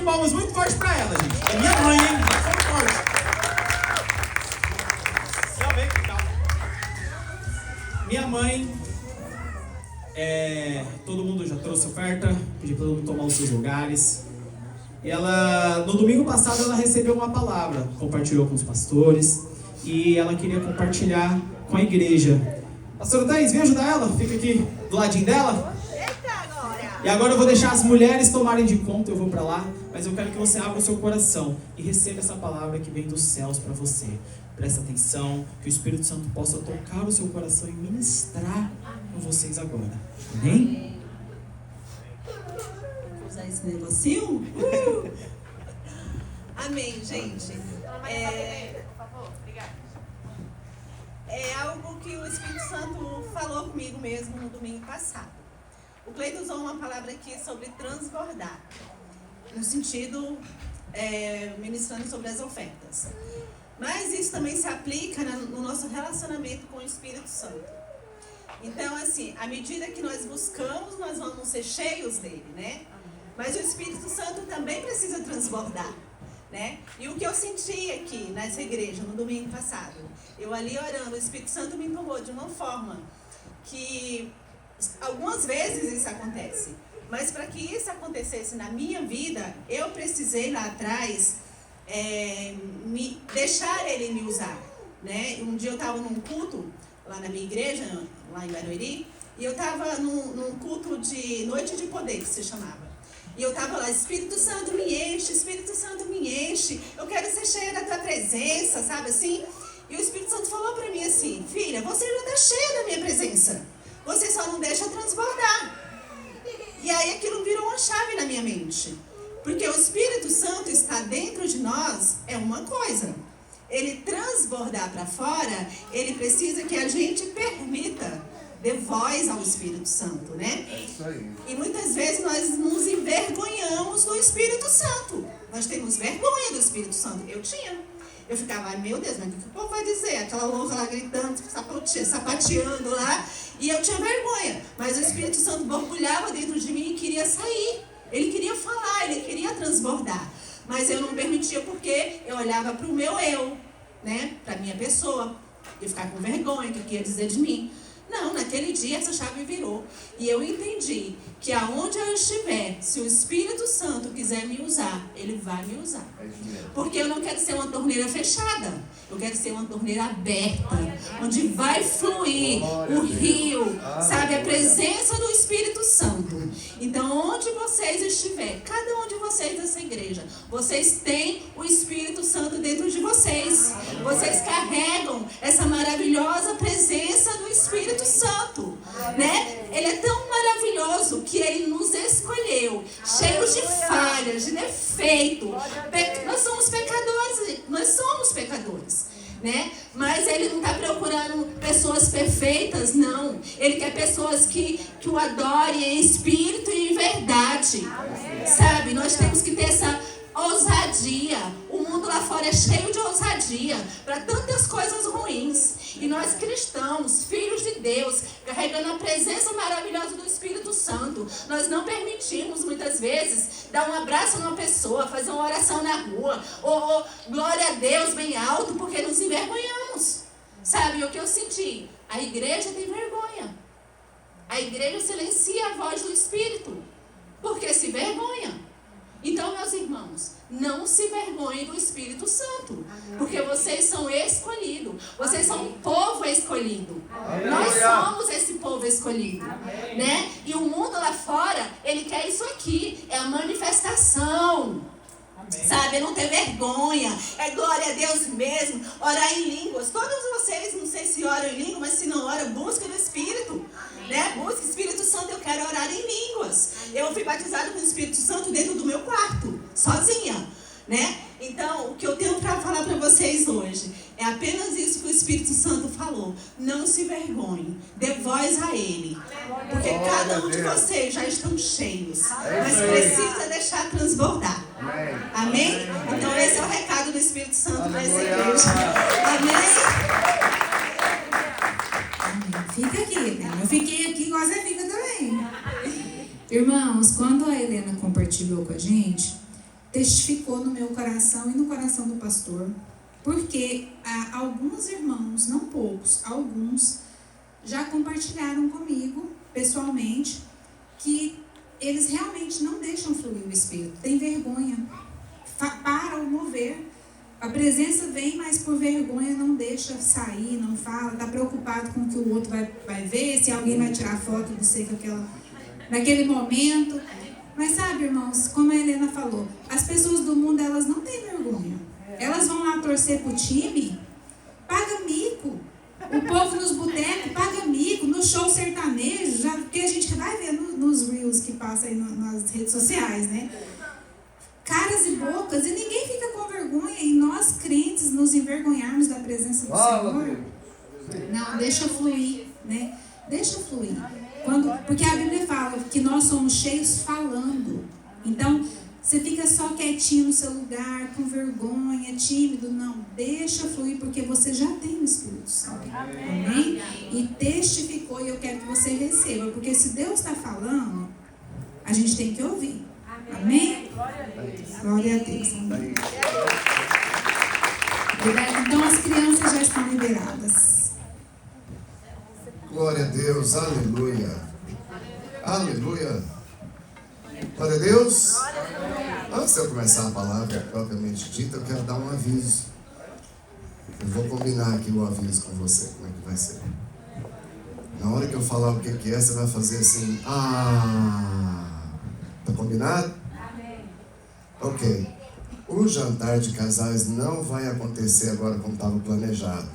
palmas muito forte pra ela, gente. É minha mãe, hein? Muito forte. Minha mãe, todo mundo já trouxe oferta, pedi para todo mundo tomar os seus lugares. Ela, no domingo passado, ela recebeu uma palavra, compartilhou com os pastores e ela queria compartilhar com a igreja. Pastora Thaís, vem ajudar ela? Fica aqui do ladinho dela. E agora eu vou deixar as mulheres tomarem de conta, eu vou para lá, mas eu quero que você abra o seu coração e receba essa palavra que vem dos céus para você. Presta atenção, que o Espírito Santo possa tocar o seu coração e ministrar com vocês agora. Amém? Vou usar esse negocinho? Amém, gente. É algo que o Espírito Santo falou comigo mesmo no domingo passado. O Cleiton usou uma palavra aqui sobre transbordar, no sentido, ministrando sobre as ofertas. Mas isso também se aplica no nosso relacionamento com o Espírito Santo. Então, assim, à medida que nós buscamos, nós vamos ser cheios dele, né? Mas o Espírito Santo também precisa transbordar, né? E o que eu senti aqui nessa igreja no domingo passado, eu ali orando, o Espírito Santo me tomou de uma forma que algumas vezes isso acontece. Mas para que isso acontecesse na minha vida, eu precisei lá atrás deixar ele me usar, né? Um dia eu estava num culto lá na minha igreja, lá em Barueri, e eu estava num culto de noite de poder, que se chamava. E eu estava lá, Espírito Santo me enche, Espírito Santo me enche, eu quero ser cheia da tua presença, sabe assim? E o Espírito Santo falou para mim assim, filha, você já está cheia da minha presença, você só não deixa transbordar. E aí aquilo virou uma chave na minha mente. Porque o Espírito Santo está dentro de nós é uma coisa. Ele transbordar para fora, ele precisa que a gente permita, dê voz ao Espírito Santo, né? É isso aí. E muitas vezes nós nos envergonhamos do Espírito Santo. Nós temos vergonha do Espírito Santo. Eu tinha. Eu ficava, ai meu Deus, mas o que o povo vai dizer? Aquela louca lá gritando, sapateando lá. E eu tinha vergonha. Mas o Espírito Santo borbulhava dentro de mim e queria sair. Ele queria falar, ele queria transbordar. Mas eu não permitia porque eu olhava para o meu eu, né? Para a minha pessoa. Eu ficava com vergonha, o que ia dizer de mim. Não, naquele dia essa chave virou. E eu entendi que aonde eu estiver, se o Espírito Santo quiser me usar, ele vai me usar. Porque eu não quero ser uma torneira fechada. Eu quero ser uma torneira aberta, onde vai fluir o rio, sabe? A presença do Espírito Santo. Então, onde vocês estiverem, cada um de vocês dessa igreja, vocês têm o Espírito Santo dentro de vocês. Vocês carregam essa maravilhosa presença do Espírito Santo, né? Ele é tão maravilhoso que ele nos escolheu, cheios de falhas, de defeito. Nós somos pecadores, né? Mas ele não está procurando pessoas perfeitas, não. Ele quer pessoas que o adorem em espírito e em verdade. Sabe? Nós temos que ter essa ousadia. O mundo lá fora é cheio de ousadia para tantas coisas ruins. E nós cristãos, filhos de Deus, carregando a presença maravilhosa do Espírito Santo, nós não permitimos muitas vezes dar um abraço numa pessoa, fazer uma oração na rua, ou glória a Deus bem alto, porque nos envergonhamos. Sabe o que eu senti? A igreja tem vergonha. A igreja silencia a voz do Espírito, porque se vergonha. Então, meus irmãos, não se vergonhem do Espírito Santo, porque vocês são escolhidos, vocês são um povo escolhido. Nós somos esse povo escolhido, né? E o mundo lá fora, ele quer isso aqui, é a manifestação. Sabe, é não ter vergonha, é glória a Deus mesmo, orar em línguas. Todos vocês, não sei se oram em língua, mas se não oram, busca no Espírito, né? Busca Espírito Santo, eu quero orar em línguas. Eu fui batizada com o Espírito Santo dentro do meu quarto, sozinha, né? Então, o que eu tenho para falar para vocês hoje é apenas isso que o Espírito Santo falou. Não se vergonhem, dê voz a Ele, porque cada um de vocês já estão cheios, mas precisa deixar transbordar. Amém? Então esse é o recado do Espírito Santo para essa igreja. Amém? Fica aqui, né? Eu fiquei aqui igual a Zé fica também. Irmãos, quando a Helena compartilhou com a gente, testificou no meu coração e no coração do pastor, porque alguns irmãos, não poucos, alguns já compartilharam comigo pessoalmente que eles realmente não deixam fluir o Espírito, tem vergonha, para o mover. A presença vem, mas por vergonha não deixa sair, não fala, está preocupado com o que o outro vai ver, se alguém vai tirar foto de você naquele momento. Mas sabe, irmãos, como a Helena falou, as pessoas do mundo, elas não têm vergonha. Elas vão lá torcer pro time, paga mico. O povo nos botecos paga mico, no show sertanejo, porque a gente vai ver nos reels que passa aí nas redes sociais, né? Caras e bocas, e ninguém fica com vergonha, e nós crentes nos envergonharmos da presença do Senhor. Não, deixa fluir, né? Deixa fluir. Porque a Bíblia fala que nós somos cheios falando. Então, você fica só quietinho no seu lugar, com vergonha, tímido. Não, deixa fluir, porque você já tem o Espírito Santo. Amém? E testificou, e eu quero que você receba. Porque se Deus está falando, a gente tem que ouvir. Amém? Glória a Deus. Amém. Então as crianças já estão liberadas. Glória a Deus, aleluia. Aleluia. Glória a Deus. Antes de eu começar a palavra propriamente dita, eu quero dar um aviso. Eu vou combinar aqui o aviso com você, como é que vai ser. Na hora que eu falar o que é, você vai fazer assim, tá combinado? Amém. Ok. O jantar de casais não vai acontecer agora como estava planejado.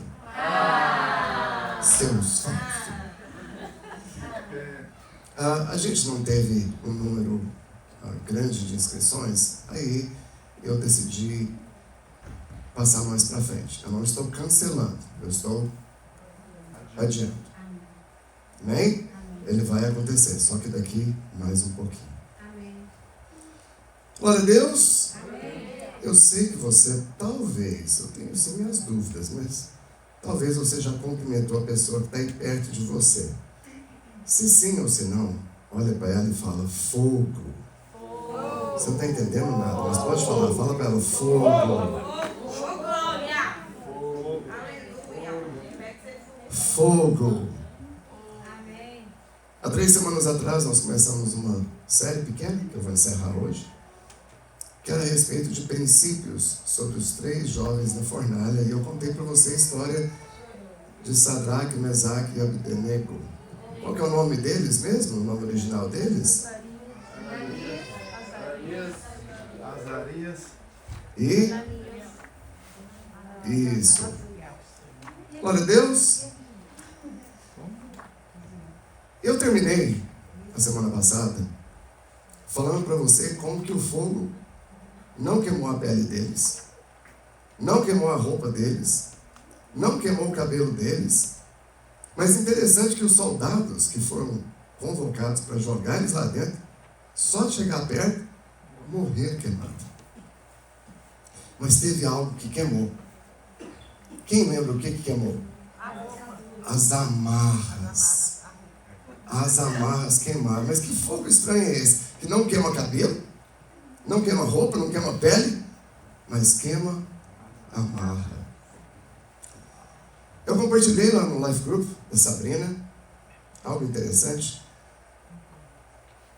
Seus filhos. A gente não teve um número grande de inscrições, aí eu decidi passar mais para frente. Eu não estou cancelando, eu estou adiando. Amém? Ele vai acontecer, só que daqui mais um pouquinho. Amém. Glória a Deus. Amém. Eu sei que você, talvez, eu tenho sim minhas dúvidas, mas talvez você já cumprimentou a pessoa que está aí perto de você. Se sim ou se não, olha para ela e fala, fogo. Você não está entendendo nada, mas pode falar, fala para ela, fogo. Fogo. Há 3 semanas atrás nós começamos uma série pequena, que eu vou encerrar hoje, que era a respeito de princípios sobre os 3 jovens na fornalha, e eu contei para você a história de Sadraque, Mesaque e Abdenego. Qual que é o nome deles mesmo? O nome original deles? Azarias. E? Isso. Glória a Deus. Eu terminei a semana passada falando para você como que o fogo não queimou a pele deles, não queimou a roupa deles, não queimou o cabelo deles. Mas interessante que os soldados que foram convocados para jogar eles lá dentro, só de chegar perto, morreram queimados. Mas teve algo que queimou. Quem lembra o que queimou? As amarras. As amarras queimaram. Mas que fogo estranho é esse? Que não queima cabelo, não queima roupa, não queima pele, mas queima amarra. Eu compartilhei lá no Life Group da Sabrina algo interessante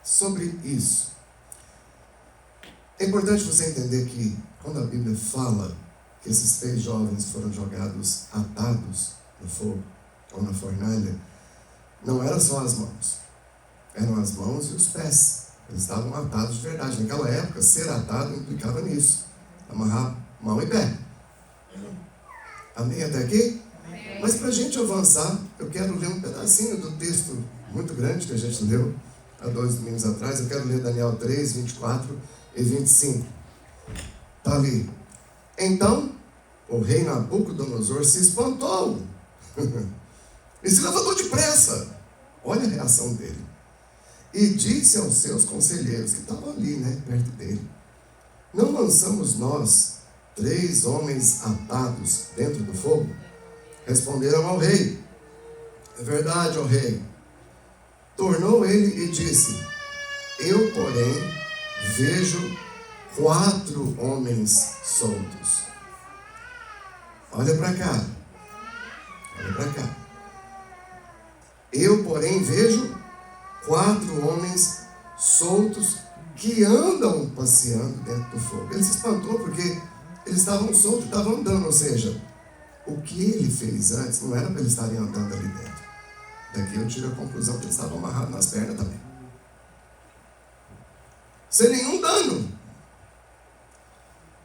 sobre isso. É importante você entender que quando a Bíblia fala que esses 3 jovens foram jogados atados no fogo ou na fornalha, não eram só as mãos, eram as mãos e os pés. Eles estavam atados de verdade. Naquela época, ser atado implicava nisso, amarrar mão e pé. Amém até aqui? Amém. Mas para a gente avançar, eu quero ler um pedacinho do texto muito grande que a gente leu há 2 domingos atrás. Eu quero ler Daniel 3, 24 e 25. Está ali. Então, o rei Nabucodonosor se espantou e se levantou depressa. Olha a reação dele. E disse aos seus conselheiros, que estavam ali, perto dele: não lançamos nós 3 homens atados dentro do fogo? Responderam ao rei: é verdade, ó rei. Tornou ele e disse: eu, porém, vejo 4 homens soltos. Olha para cá. Olha para cá. Eu, porém, vejo 4 homens soltos que andam passeando dentro do fogo. Ele se espantou porque eles estavam soltos, estavam andando, ou seja, o que ele fez antes não era para eles estarem andando ali dentro. Daqui eu tiro a conclusão que eles estavam amarrados nas pernas também. Sem nenhum dano.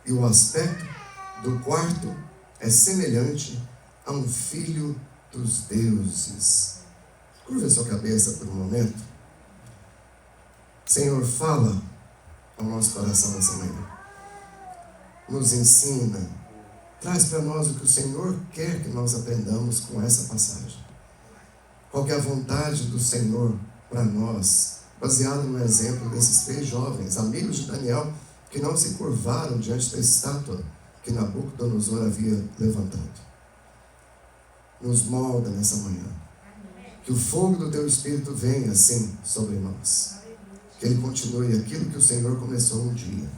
E o aspecto do quarto é semelhante a um filho dos deuses. Curva a sua cabeça por um momento. Senhor, fala ao nosso coração nessa manhã. Nos ensina. Traz para nós o que o Senhor quer que nós aprendamos com essa passagem. Qual que é a vontade do Senhor para nós, baseado no exemplo desses 3 jovens, amigos de Daniel, que não se curvaram diante da estátua que Nabucodonosor havia levantado. Nos molda nessa manhã. Que o fogo do Teu Espírito venha assim sobre nós. Que ele continue aquilo que o Senhor começou um dia.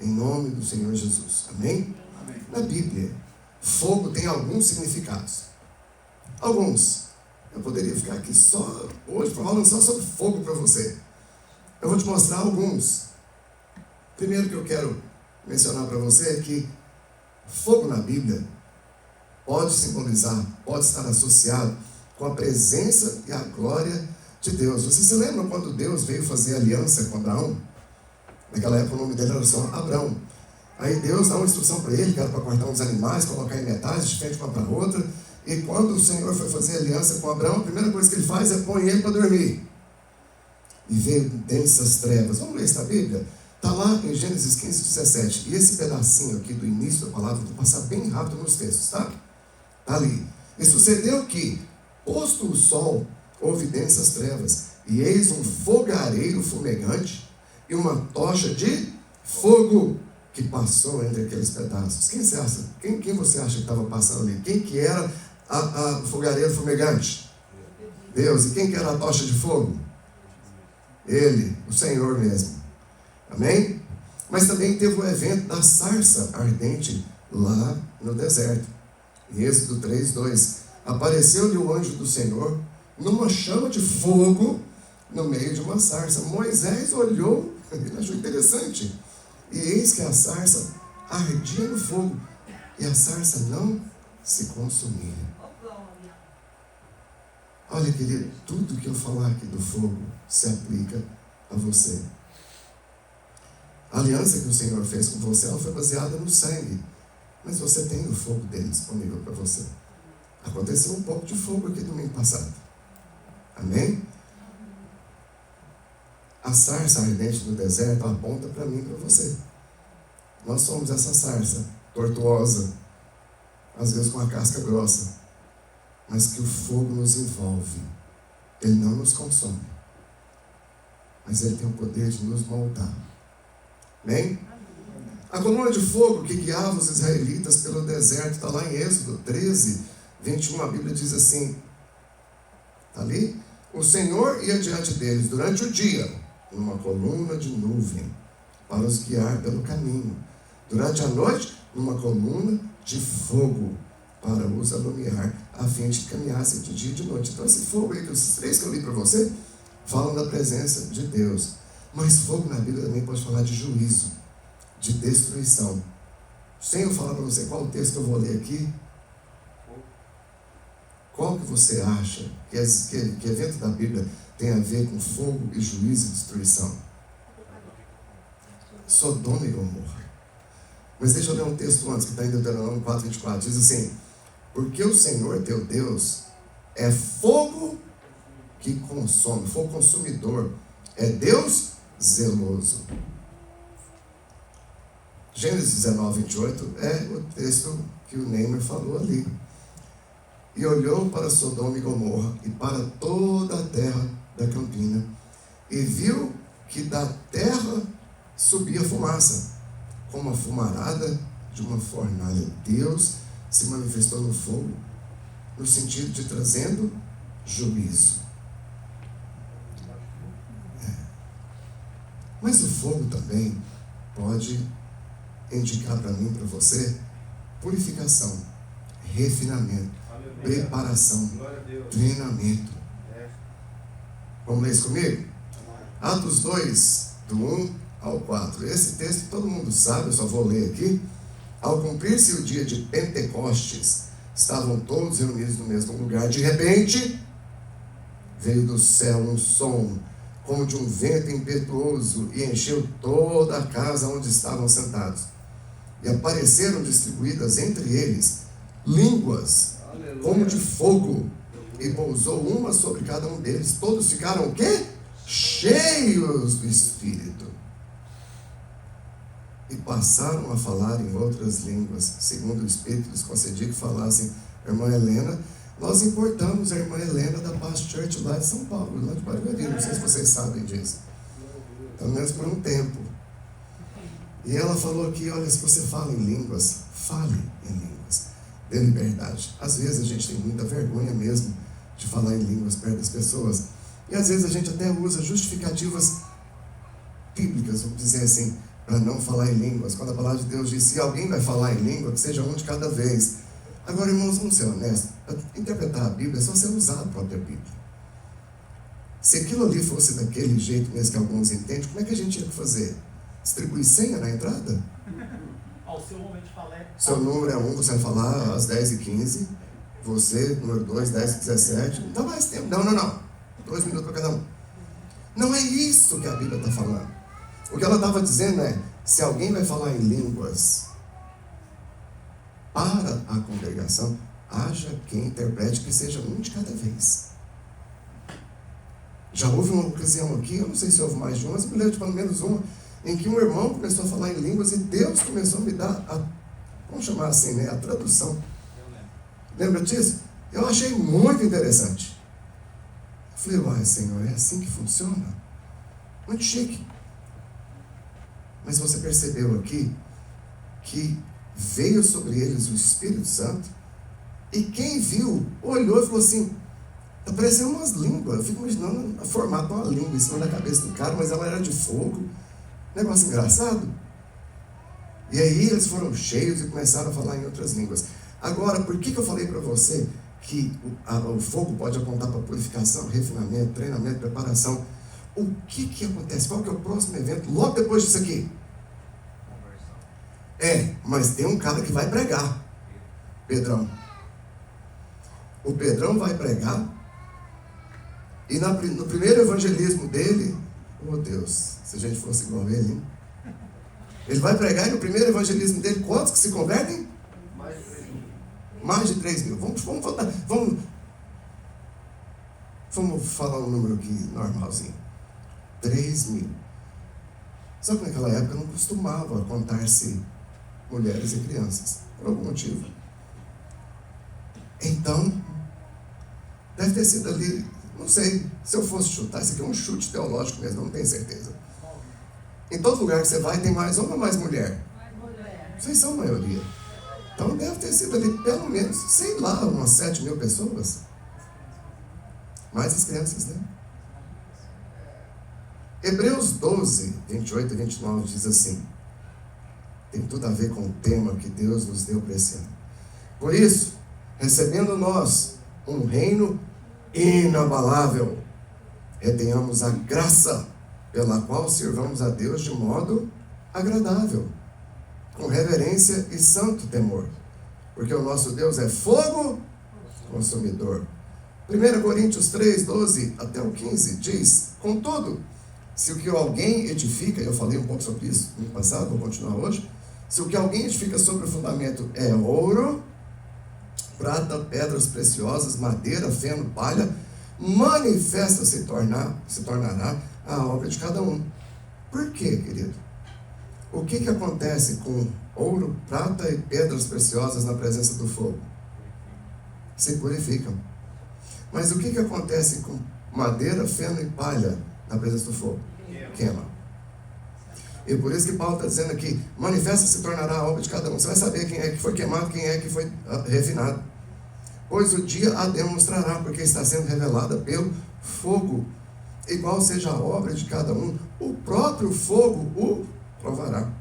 Em nome do Senhor Jesus. Amém? Amém. Na Bíblia, fogo tem alguns significados. Alguns. Eu poderia ficar aqui só hoje falando só sobre fogo para você. Eu vou te mostrar alguns. Primeiro que eu quero mencionar para você é que fogo na Bíblia pode simbolizar, pode estar associado com a presença e a glória de Deus. Você se lembra quando Deus veio fazer aliança com Abraão? Naquela época o nome dele era só Abrão. Aí Deus dá uma instrução para ele, que era para cortar uns animais, colocar em metades, de frente uma para outra. E quando o Senhor foi fazer aliança com Abraão, a primeira coisa que ele faz é pôr ele para dormir. E veio densas trevas. Vamos ler isso na Bíblia? Está lá em Gênesis 15, 17. E esse pedacinho aqui do início da palavra, vou passar bem rápido nos textos, tá? Está ali. E sucedeu que, posto o sol, houve densas trevas, e eis um fogareiro fumegante e uma tocha de fogo que passou entre aqueles pedaços. Quem você acha? Quem você acha que estava passando ali? Quem que era o fogareiro fumegante? Deus. E quem que era a tocha de fogo? Ele, o Senhor mesmo. Amém? Mas também teve o evento da sarça ardente lá no deserto. Em Êxodo 3, 2. Apareceu-lhe o anjo do Senhor numa chama de fogo no meio de uma sarça. Moisés olhou, ele achou interessante. E eis que a sarça ardia no fogo e a sarça não se consumia. Olha, querido, tudo que eu falar aqui do fogo se aplica a você. A aliança que o Senhor fez com você, ela foi baseada no sangue. Mas você tem o fogo dele disponível para você. Aconteceu um pouco de fogo aqui domingo passado. Amém? A sarça ardente do deserto aponta para mim e para você. Nós somos essa sarça tortuosa, às vezes com a casca grossa, mas que o fogo nos envolve. Ele não nos consome, mas ele tem o poder de nos moldar. Amém? A coluna de fogo que guiava os israelitas pelo deserto está lá em Êxodo 13, 21. A Bíblia diz assim, está ali? O Senhor ia diante deles durante o dia, numa coluna de nuvem, para os guiar pelo caminho. Durante a noite, numa coluna de fogo, para os alumiar, a fim de que caminhassem de dia e de noite. Então esse fogo aí, esses 3 que eu li para você, falam da presença de Deus. Mas fogo na Bíblia também pode falar de juízo, de destruição. Sem eu falar para você qual o texto que eu vou ler aqui, qual que você acha que evento da Bíblia tem a ver com fogo e juízo e destruição? Sodoma e Gomorra. Mas deixa eu ler um texto antes, que está em Deuteronômio 4, 24. Diz assim, porque o Senhor teu Deus é fogo que consome, fogo consumidor, é Deus zeloso. Gênesis 19, 28 é o texto que o Neymar falou ali. E olhou para Sodoma e Gomorra e para toda a terra da campina e viu que da terra subia fumaça, como a fumarada de uma fornalha. Deus se manifestou no fogo, no sentido de trazendo juízo. Mas o fogo também pode indicar para mim, para você, purificação, refinamento, preparação, treinamento. Vamos ler isso comigo? Atos 2, do 1 ao 4. Esse texto todo mundo sabe, eu só vou ler aqui. Ao cumprir-se o dia de Pentecostes, estavam todos reunidos no mesmo lugar. De repente, veio do céu um som, como de um vento impetuoso, e encheu toda a casa onde estavam sentados. E apareceram distribuídas entre eles línguas, como de fogo, e pousou uma sobre cada um deles. Todos ficaram o quê? Cheios do Espírito. E passaram a falar em outras línguas, segundo o Espírito lhes concedia que falassem. Irmã Helena, nós importamos a irmã Helena da Paz Church lá de São Paulo, lá de Barueri, não sei se vocês sabem disso. Pelo menos por um tempo. E ela falou aqui, olha, se você fala em línguas, fale em línguas. Dê liberdade. Às vezes a gente tem muita vergonha mesmo de falar em línguas perto das pessoas. E às vezes a gente até usa justificativas bíblicas, vamos dizer assim, para não falar em línguas. Quando a palavra de Deus diz, se alguém vai falar em língua, que seja um de cada vez. Agora, irmãos, vamos ser honestos. Para interpretar a Bíblia é só ser usado a própria Bíblia. Se aquilo ali fosse daquele jeito mesmo que alguns entendem, como é que a gente ia fazer? Distribuir senha na entrada? Ao seu momento de falar. Seu número é 1, você vai falar às 10h15. Você, númnúmero 2, 10h17. Não dá mais tempo. Não. 2 minutos para cada um. Não é isso que a Bíblia está falando. O que ela estava dizendo é, se alguém vai falar em línguas para a congregação, haja quem interprete que seja um de cada vez. Já houve uma ocasião aqui, eu não sei se houve mais de uma, mas eu me lembro de pelo menos uma, em que um irmão começou a falar em línguas e Deus começou a me dar, vamos chamar assim, né, a tradução. Lembra disso? Eu achei muito interessante. Eu falei, uai, Senhor, é assim que funciona? Muito chique. Mas você percebeu aqui que veio sobre eles o Espírito Santo e quem viu, olhou e falou assim, tá parecendo umas línguas. Eu fico imaginando o formato de uma língua em cima da cabeça do cara, mas ela era de fogo. Negócio engraçado. E aí eles foram cheios e começaram a falar em outras línguas. Agora, por que eu falei para você que o fogo pode apontar para purificação, refinamento, treinamento, preparação? O que acontece? Qual que é o próximo evento logo depois disso aqui? Mas tem um cara que vai pregar. Pedrão. O Pedrão vai pregar. E no primeiro evangelismo dele, oh Deus, se a gente fosse igual a ele, hein? Ele vai pregar e no primeiro evangelismo dele, quantos que se convertem? Mais de 3 mil. Vamos falar um número aqui normalzinho. 3 mil. Só que naquela época não costumava contar-se mulheres e crianças, por algum motivo. Então, deve ter sido ali, não sei, se eu fosse chutar, isso aqui é um chute teológico mesmo, não tenho certeza. Em todo lugar que você vai, tem mais homem ou mais mulher? Vocês são a maioria. Então deve ter sido ali pelo menos, sei lá, umas 7 mil pessoas. Mais as crianças, né? Hebreus 12, 28 e 29 diz assim, tem tudo a ver com o tema que Deus nos deu para esse ano. Por isso, recebendo nós um reino inabalável, retenhamos a graça pela qual sirvamos a Deus de modo agradável, com reverência e santo temor, porque o nosso Deus é fogo consumidor. 1 Coríntios 3, 12 até o 15 diz, contudo, se o que alguém edifica, eu falei um pouco sobre isso no passado, vou continuar hoje, se o que alguém edifica sobre o fundamento é ouro, prata, pedras preciosas, madeira, feno, palha, manifesta se tornará a obra de cada um. Por quê, querido? O que acontece com ouro, prata e pedras preciosas na presença do fogo? Se purificam. Mas o que acontece com madeira, feno e palha na presença do fogo? Queima. E por isso que Paulo está dizendo aqui, manifesta se tornará a obra de cada um. Você vai saber quem é que foi queimado, quem é que foi refinado. Pois o dia a demonstrará, porque está sendo revelada pelo fogo. Igual seja a obra de cada um, o próprio fogo o provará.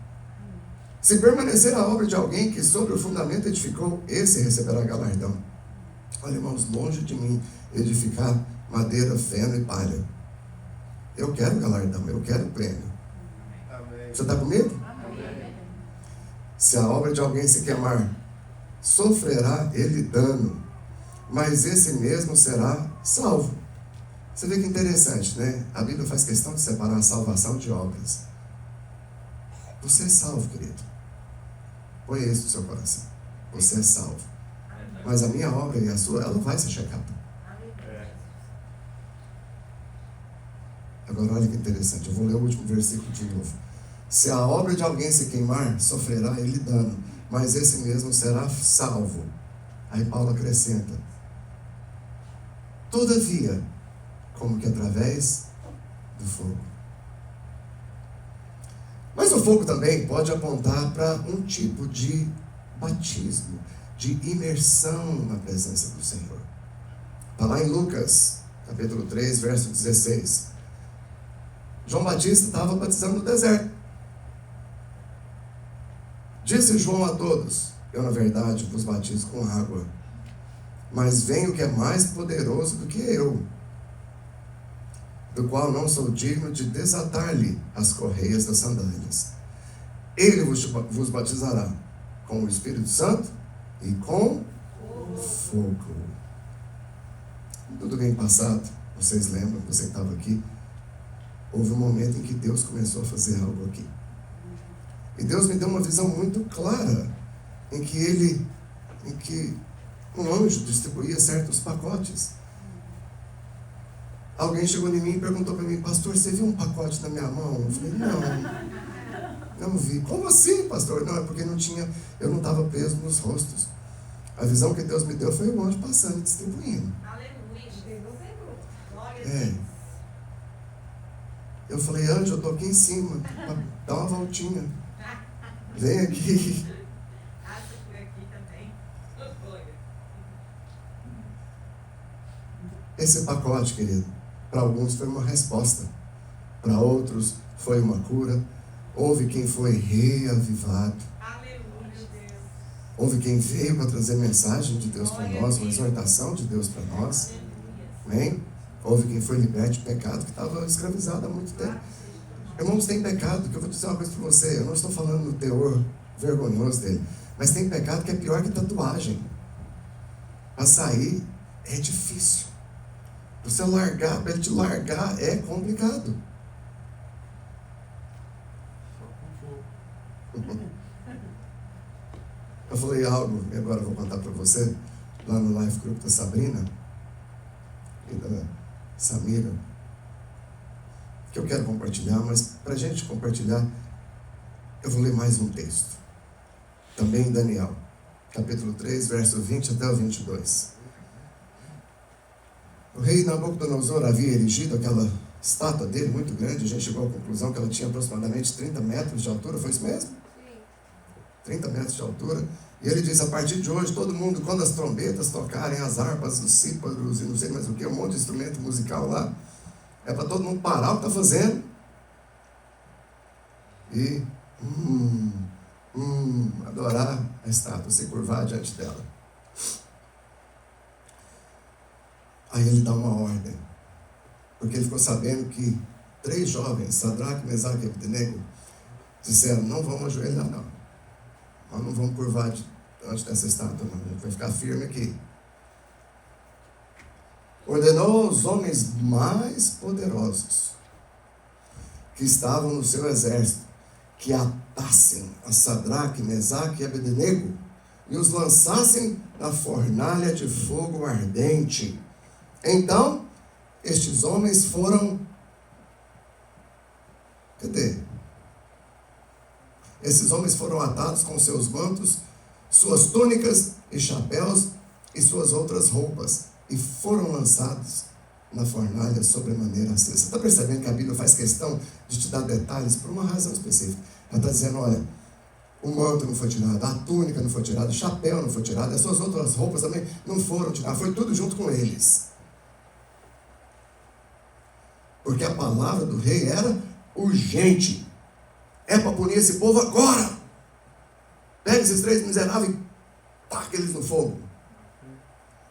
Se permanecer a obra de alguém que sobre o fundamento edificou, esse receberá galardão. Olha, irmãos, longe de mim edificar madeira, feno e palha. Eu quero galardão, eu quero prêmio. Amém. Você está comigo? Amém. Se a obra de alguém se queimar, sofrerá ele dano, mas esse mesmo será salvo. Você vê que interessante, né? A Bíblia faz questão de separar a salvação de obras. Você é salvo, querido. Põe isso no seu coração. Você é salvo. Mas a minha obra e a sua, ela vai ser checada. Agora olha que interessante, eu vou ler o último versículo de novo. Se a obra de alguém se queimar, sofrerá ele dano, mas esse mesmo será salvo. Aí Paulo acrescenta: todavia, como que através do fogo. Mas o fogo também pode apontar para um tipo de batismo, de imersão na presença do Senhor. Está lá em Lucas, capítulo 3, verso 16. João Batista estava batizando no deserto. Disse João a todos: eu na verdade vos batizo com água, mas vem o que é mais poderoso do que eu, do qual não sou digno de desatar-lhe as correias das sandálias. Ele vos batizará com o Espírito Santo e com fogo. No domingo passado, vocês lembram, você que estava aqui, houve um momento em que Deus começou a fazer algo aqui. E Deus me deu uma visão muito clara em que um anjo distribuía certos pacotes. Alguém chegou em mim e perguntou para mim: pastor, você viu um pacote na minha mão? Eu falei: não vi. Como assim, pastor? Não, é porque eu não estava preso nos rostos. A visão que Deus me deu foi um anjo passando e distribuindo. Aleluia. É. Eu falei: anjo, eu estou aqui em cima, dá uma voltinha, vem aqui. Esse pacote, querido, para alguns foi uma resposta, para outros foi uma cura. Houve quem foi reavivado. Houve quem veio para trazer mensagem de Deus para nós, uma exortação de Deus para nós. Amém? Houve quem foi liberto de pecado, que estava escravizado há muito tempo. Irmãos, tem pecado, que eu vou dizer uma coisa para você, eu não estou falando no teor vergonhoso dele, mas tem pecado que é pior que tatuagem. Para sair é difícil. Para você largar, para ele te largar, é complicado. Eu falei algo, e agora eu vou contar para você, lá no Life Group da Sabrina e da Samira, que eu quero compartilhar, mas para a gente compartilhar, eu vou ler mais um texto. Também em Daniel, capítulo 3, verso 20 até o 22. O rei Nabucodonosor havia erigido aquela estátua dele muito grande. A gente chegou à conclusão que ela tinha aproximadamente 30 metros de altura, foi isso mesmo? 30 metros de altura. E ele diz: a partir de hoje, todo mundo, quando as trombetas tocarem, as harpas, os cítaros e não sei mais o que, um monte de instrumento musical lá, é para todo mundo parar o que está fazendo e adorar a estátua, se curvar diante dela. Aí ele dá uma ordem, porque ele ficou sabendo que 3 jovens, Sadraque, Mesaque e Abdenego, disseram: não vamos ajoelhar não, nós não vamos curvar diante dessa estátua não, a gente vai ficar firme aqui. Ordenou aos homens mais poderosos que estavam no seu exército que atassem a Sadraque, Mesaque e Abdenego e os lançassem na fornalha de fogo ardente. Então, estes homens foram... Cadê? Esses homens foram atados com seus mantos, suas túnicas e chapéus e suas outras roupas, e foram lançados na fornalha sobremaneira acesa. Você está percebendo que a Bíblia faz questão de te dar detalhes por uma razão específica? Ela está dizendo: olha, o manto não foi tirado, a túnica não foi tirada, o chapéu não foi tirado, as suas outras roupas também não foram tiradas, foi tudo junto com eles. Porque a palavra do rei era urgente. É para punir esse povo agora. esses 3 miseráveis, taca eles no fogo.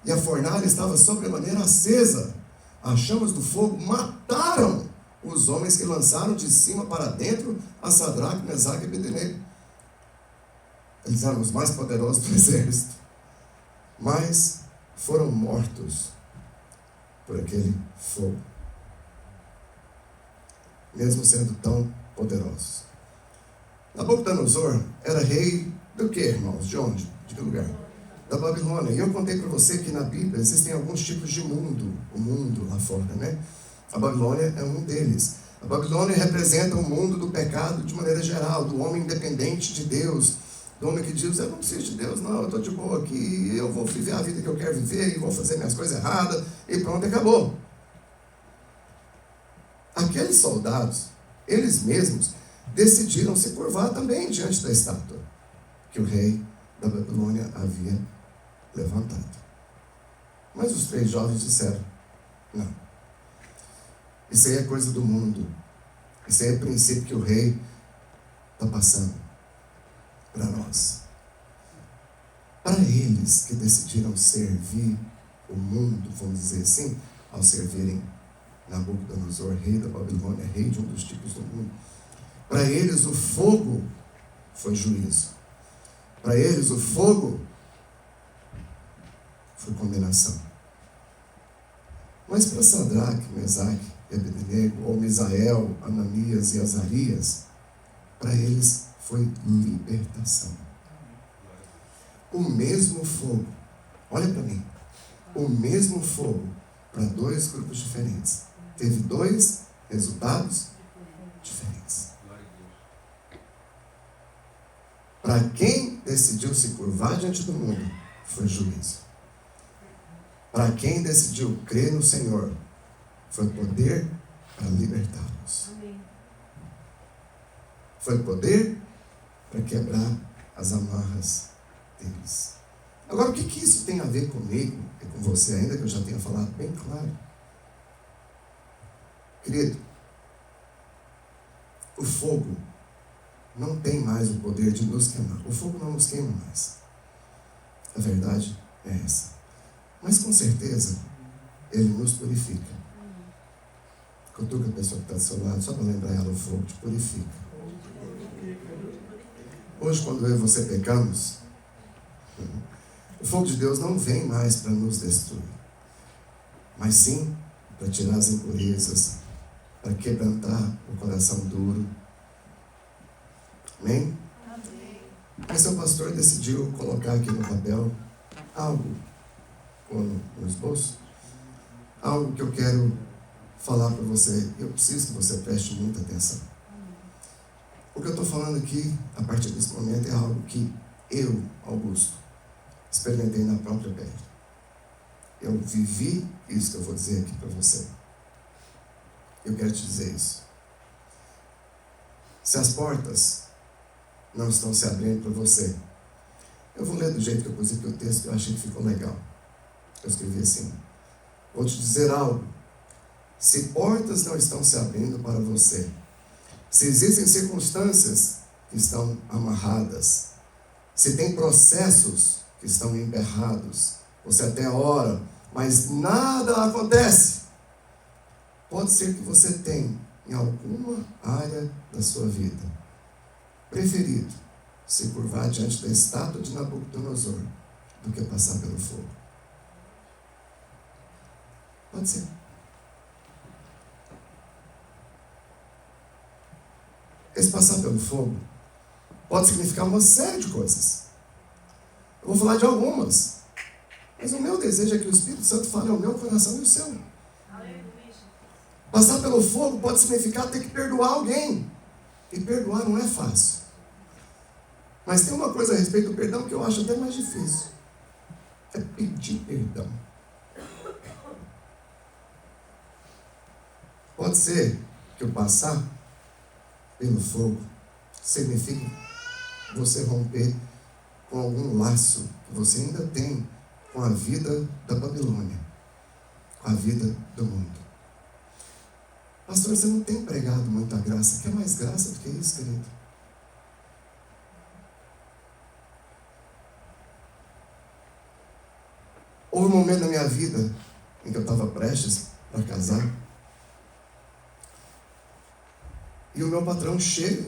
E a fornalha estava sobremaneira acesa. As chamas do fogo mataram os homens que lançaram de cima para dentro a Sadraque, Mesaque e Abednego. Eles eram os mais poderosos do exército, mas foram mortos por aquele fogo, mesmo sendo tão poderosos. Nabucodonosor era rei do que, irmãos? De onde? De que lugar? Da Babilônia. E eu contei para você que na Bíblia existem alguns tipos de mundo, o mundo lá fora, né? A Babilônia é um deles. A Babilônia representa o mundo do pecado de maneira geral, do homem independente de Deus, do homem que diz, eu não preciso de Deus, não, eu estou de boa aqui, eu vou viver a vida que eu quero viver, e vou fazer minhas coisas erradas, e pronto, acabou. Aqueles soldados, eles mesmos, decidiram se curvar também diante da estátua que o rei da Babilônia havia levantado. Mas os 3 jovens disseram, não, isso aí é coisa do mundo, isso aí é princípio que o rei está passando para nós. Para eles que decidiram servir o mundo, vamos dizer assim, ao servirem Nabucodonosor, rei da Babilônia, rei de um dos tipos do mundo, para eles o fogo foi juízo. Para eles o fogo foi condenação. Mas para Sadraque, Mesaque e Abednego, ou Misael, Ananias e Azarias, para eles foi libertação. O mesmo fogo, olha para mim, o mesmo fogo para 2 grupos diferentes, teve 2 resultados diferentes. Para quem decidiu se curvar diante do mundo, foi juízo. Para quem decidiu crer no Senhor, foi poder para libertá-los. Foi poder para quebrar as amarras deles. Agora, o que isso tem a ver comigo e com você, ainda que eu já tenha falado bem claro? Querido, o fogo não tem mais o poder de nos queimar. O fogo não nos queima mais. A verdade é essa. Mas com certeza, ele nos purifica. Cutuca a pessoa que está do seu lado, só para lembrar ela, o fogo te purifica. Hoje, quando eu e você pecamos, o fogo de Deus não vem mais para nos destruir, mas sim para tirar as impurezas, para quebrantar o coração duro. Amém? Mas seu pastor decidiu colocar aqui no papel algo, ou no esboço, algo que eu quero falar para você. Eu preciso que você preste muita atenção. O que eu estou falando aqui, a partir desse momento, é algo que eu, Augusto, experimentei na própria pele. Eu vivi isso que eu vou dizer aqui para você. Eu quero te dizer isso. Se as portas não estão se abrindo para você, eu vou ler do jeito que eu pus aqui o texto, que eu achei que ficou legal. Eu escrevi assim: vou te dizer algo. Se portas não estão se abrindo para você, se existem circunstâncias que estão amarradas, se tem processos que estão emperrados, você até ora, mas nada acontece, pode ser que você tenha, em alguma área da sua vida, preferido se curvar diante da estátua de Nabucodonosor do que passar pelo fogo. Pode ser. Esse passar pelo fogo pode significar uma série de coisas. Eu vou falar de algumas, mas o meu desejo é que o Espírito Santo fale ao meu coração e o seu. Passar pelo fogo pode significar ter que perdoar alguém. E perdoar não é fácil. Mas tem uma coisa a respeito do perdão que eu acho até mais difícil. É pedir perdão. Pode ser que o passar pelo fogo significa você romper com algum laço que você ainda tem com a vida da Babilônia, com a vida do mundo. Pastor, você não tem pregado muita graça. Quer mais graça do que isso, querido? Houve um momento na minha vida em que eu estava prestes para casar. E o meu patrão chega,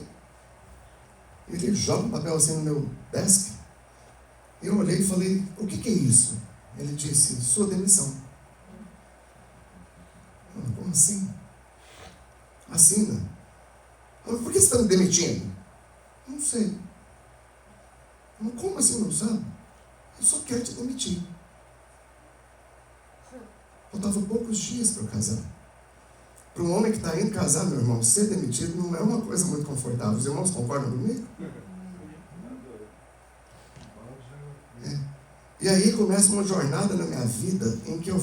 ele joga um papel assim no meu desk. E eu olhei e falei, o que é isso? Ele disse, sua demissão. Como assim? Assina. Por que você está me demitindo? Não sei. Como assim não sabe? Eu só quero te demitir. Faltavam poucos dias para eu casar. Para um homem que está indo casar, meu irmão, ser demitido não é uma coisa muito confortável. Os irmãos concordam comigo? É. E aí começa uma jornada na minha vida em que eu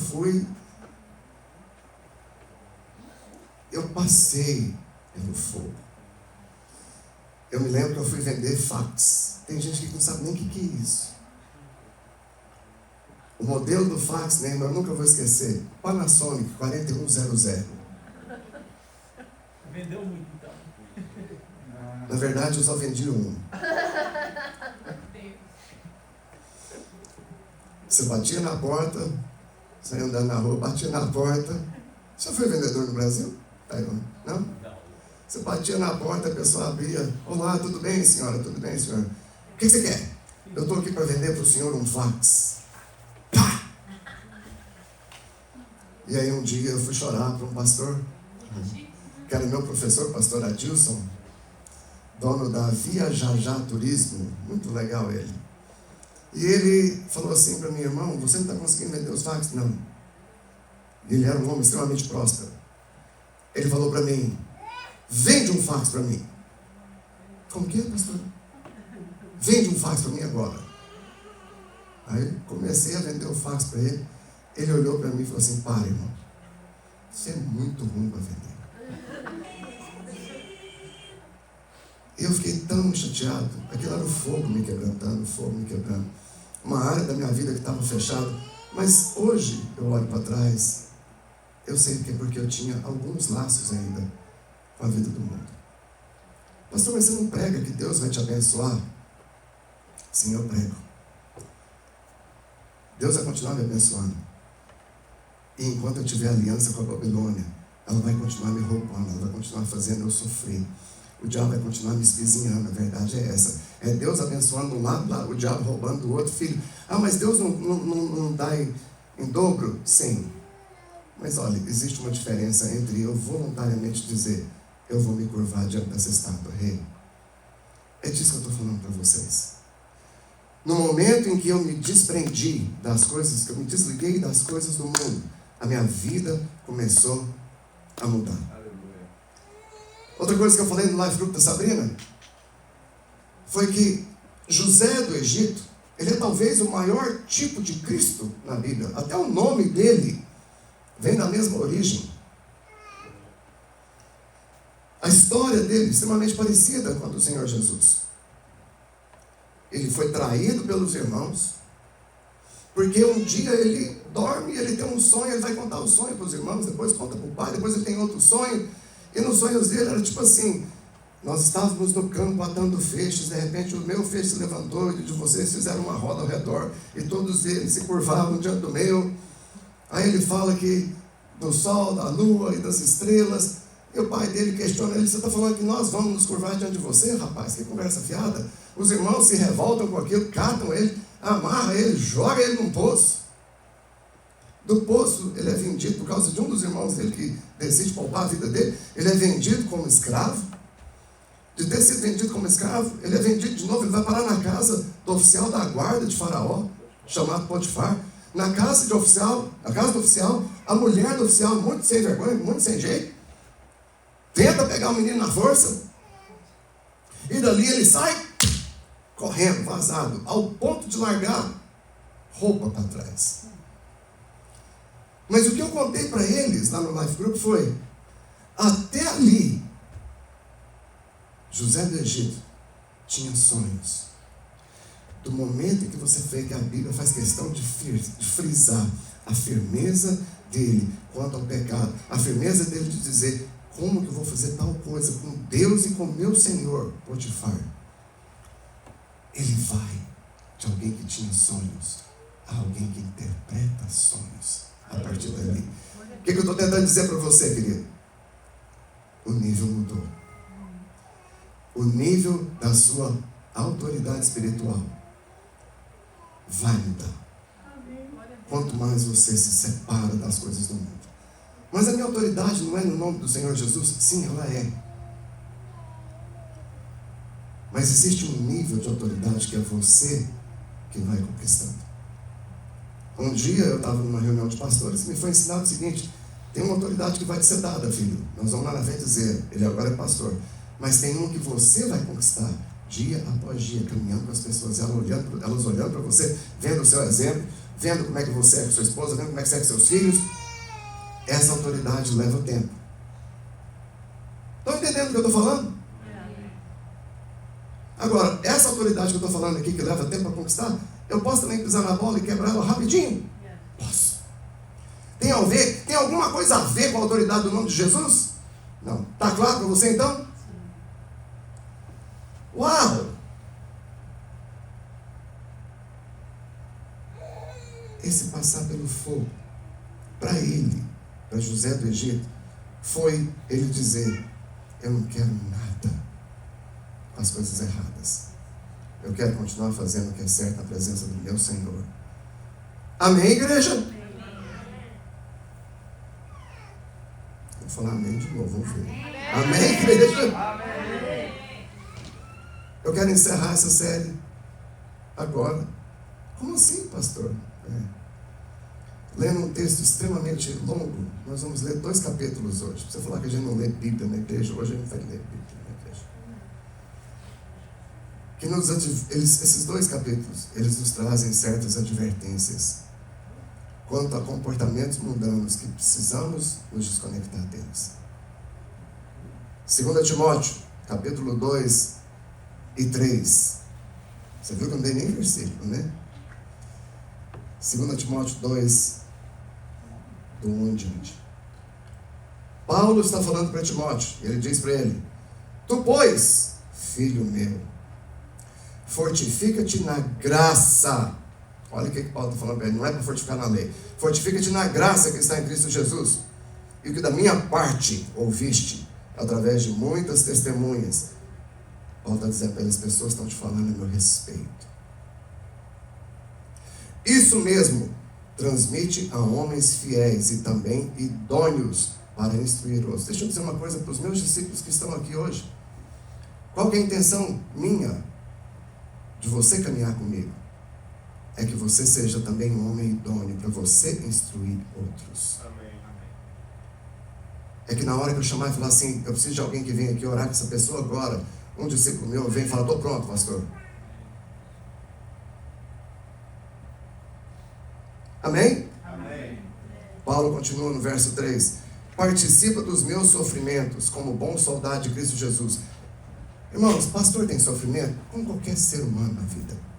passei pelo fogo. Eu me lembro que eu fui vender fax. Tem gente que não sabe nem o que é isso. O modelo do fax, né, eu nunca vou esquecer. Panasonic 4100. Vendeu muito, então. Na verdade, eu só vendi um. Você batia na porta, você ia andando na rua, batia na porta. Você foi vendedor no Brasil? Não? Você batia na porta, a pessoa abria. Olá, tudo bem, senhora? Tudo bem, senhor? O que você quer? Eu estou aqui para vender para o senhor um fax. Pá! E aí um dia eu fui chorar para um pastor, que era meu professor, o pastor Adilson, dono da Viajajá Turismo, muito legal ele. E ele falou assim para mim, irmão, você não está conseguindo vender os fax? Não. Ele era um homem extremamente próspero. Ele falou para mim, vende um fax para mim. Como que é, pastor? Vende um fax para mim agora. Aí comecei a vender o fax para ele. Ele olhou para mim e falou assim, para, irmão, isso é muito ruim para vender. Eu fiquei tão chateado. Aquilo era o fogo me quebrantando, o fogo me quebrando. Uma área da minha vida que estava fechada. Mas hoje eu olho para trás, eu sei que é porque eu tinha alguns laços ainda com a vida do mundo. Pastor, mas você não prega que Deus vai te abençoar? Sim, eu prego. Deus vai continuar me abençoando. E enquanto eu tiver aliança com a Babilônia, ela vai continuar me roubando, ela vai continuar fazendo eu sofrer. O diabo vai continuar me espizinhando, a verdade é essa. É Deus abençoando um lado, o diabo roubando do outro. Filho, mas Deus não dá em dobro? Sim. Mas olha, existe uma diferença entre eu voluntariamente dizer, eu vou me curvar diante dessa estátua, rei. É disso que eu estou falando para vocês. No momento em que eu me desprendi das coisas, que eu me desliguei das coisas do mundo, a minha vida começou a mudar. Outra coisa que eu falei no Life Group da Sabrina foi que José do Egito, ele é talvez o maior tipo de Cristo na Bíblia. Até o nome dele vem da mesma origem. A história dele é extremamente parecida com a do Senhor Jesus. Ele foi traído pelos irmãos, porque um dia ele dorme, ele tem um sonho, ele vai contar o sonho para os irmãos, depois conta para o pai, depois ele tem outro sonho. E nos sonhos dele era tipo assim, nós estávamos no campo atando feixes, de repente o meu feixe se levantou e de vocês fizeram uma roda ao redor e todos eles se curvavam diante do meu. Aí ele fala que do sol, da lua e das estrelas, e o pai dele questiona ele, você está falando que nós vamos nos curvar diante de você, rapaz? Que conversa fiada. Os irmãos se revoltam com aquilo, catam ele, amarra ele, joga ele num poço. Do poço, ele é vendido por causa de um dos irmãos dele que decide poupar a vida dele. Ele é vendido como escravo. De ter sido vendido como escravo, ele é vendido de novo. Ele vai parar na casa do oficial da guarda de Faraó, chamado Potifar. Na casa do oficial, a mulher do oficial, muito sem vergonha, muito sem jeito, tenta pegar o menino na força. E dali ele sai correndo, vazado, ao ponto de largar roupa para trás. Mas o que eu contei para eles lá no Life Group foi, até ali, José do Egito tinha sonhos. Do momento em que você vê que a Bíblia faz questão de frisar a firmeza dele quanto ao pecado, a firmeza dele de dizer, como que eu vou fazer tal coisa com Deus e com meu Senhor, Potifar? Ele vai de alguém que tinha sonhos a a alguém que interpreta sonhos a partir dali. O que eu estou tentando dizer para você, querido? O nível mudou. O nível da sua autoridade espiritual vai mudar. Quanto mais você se separa das coisas do mundo. Mas a minha autoridade não é no nome do Senhor Jesus? Sim, ela é. Mas existe um nível de autoridade que é você que vai conquistando. Um dia eu estava numa reunião de pastores e me foi ensinado o seguinte: tem uma autoridade que vai te ser dada, filho. Nós vamos lá na frente dizer, ele agora é pastor. Mas tem um que você vai conquistar dia após dia, caminhando com as pessoas, elas olhando para você, vendo o seu exemplo, vendo como é que você é com sua esposa, vendo como é que você é com seus filhos. Essa autoridade leva tempo. Estão entendendo o que eu estou falando? Agora, essa autoridade que eu estou falando aqui, que leva tempo para conquistar, eu posso também pisar na bola e quebrar ela rapidinho? Posso. Tem alguma coisa a ver com a autoridade do nome de Jesus? Não. Está claro para você então? Uau! Esse passar pelo fogo, para ele, para José do Egito, foi ele dizer: eu não quero nada com as coisas erradas. Eu quero continuar fazendo o que é certo na presença do meu Senhor. Amém, igreja? Vou falar amém de novo, vamos ver. Amém, igreja? Amém. Eu quero encerrar essa série agora. Como assim, pastor? Lendo um texto extremamente longo, nós vamos ler 2 capítulos hoje. Você falar que a gente não lê Bíblia na igreja, hoje a gente vai ler Bíblia na igreja. Esses 2 capítulos, eles nos trazem certas advertências quanto a comportamentos mundanos que precisamos nos desconectar deles. 2 Timóteo, capítulo 2 e 3. Você viu que eu não dei nem versículo, né? 2 Timóteo 2, do 1 em diante. Paulo está falando para Timóteo, ele diz para ele: tu, pois, filho meu, fortifica-te na graça. Olha o que Paulo está falando para ele, não é para fortificar na lei. Fortifica-te na graça que está em Cristo Jesus. E o que da minha parte ouviste, através de muitas testemunhas. Paulo está dizendo para ele: as pessoas estão te falando a meu respeito. Isso mesmo, transmite a homens fiéis e também idôneos para instruir outros. Deixa eu dizer uma coisa para os meus discípulos que estão aqui hoje. Qual que é a intenção minha de você caminhar comigo? É que você seja também um homem idôneo para você instruir outros. Amém. É que na hora que eu chamar e falar assim: eu preciso de alguém que venha aqui orar com essa pessoa agora, um discípulo meu vem e fala: estou pronto, pastor. Amém? Amém. Paulo continua no verso 3: participa dos meus sofrimentos como bom soldado de Cristo Jesus. Irmãos, pastor tem sofrimento como qualquer ser humano na vida.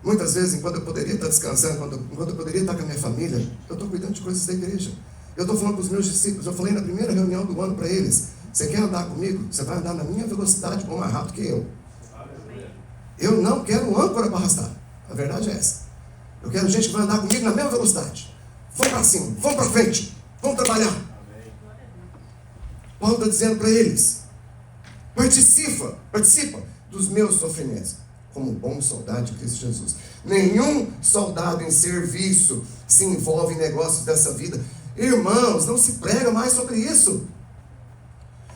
Muitas vezes, enquanto eu poderia estar descansando, enquanto eu poderia estar com a minha família, eu estou cuidando de coisas da igreja. Eu estou falando com os meus discípulos, eu falei na primeira reunião do ano para eles: você quer andar comigo? Você vai andar na minha velocidade ou mais rápido que eu. Eu não quero um âncora para arrastar. A verdade é essa. Eu quero gente que vai andar comigo na mesma velocidade. Vamos para cima, vamos para frente, vamos trabalhar. Paulo está dizendo para eles: participa dos meus sofrimentos, como bom soldado de Cristo Jesus. Nenhum soldado em serviço se envolve em negócios dessa vida. Irmãos, não se prega mais sobre isso.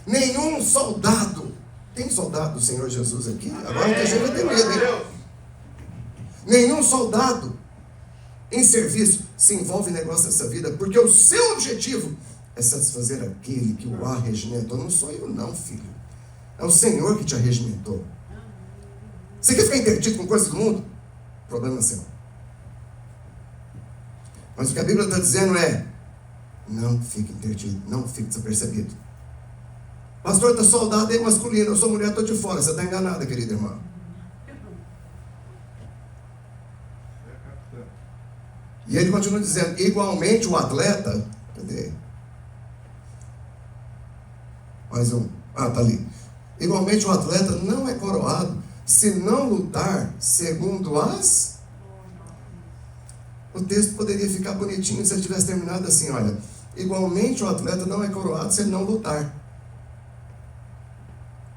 Nenhum soldado. Tem soldado do Senhor Jesus aqui? Agora a gente vai ter medo, hein? Nenhum soldado em serviço se envolve em negócio dessa vida, porque o seu objetivo é satisfazer aquele que o arregimentou. Não sou eu não, filho. É o Senhor que te arregimentou. Você quer ficar intertido com coisas do mundo? Problema seu. Mas o que a Bíblia está dizendo é: não fique intertido, não fique desapercebido. Pastor, está soldado aí masculino, eu sou mulher, estou de fora. Você está enganada, querida irmã. E ele continua dizendo: igualmente o atleta, cadê? Mais um, tá ali. Igualmente o atleta não é coroado se não lutar segundo as O texto poderia ficar bonitinho se ele tivesse terminado assim, olha, igualmente o atleta não é coroado se ele não lutar.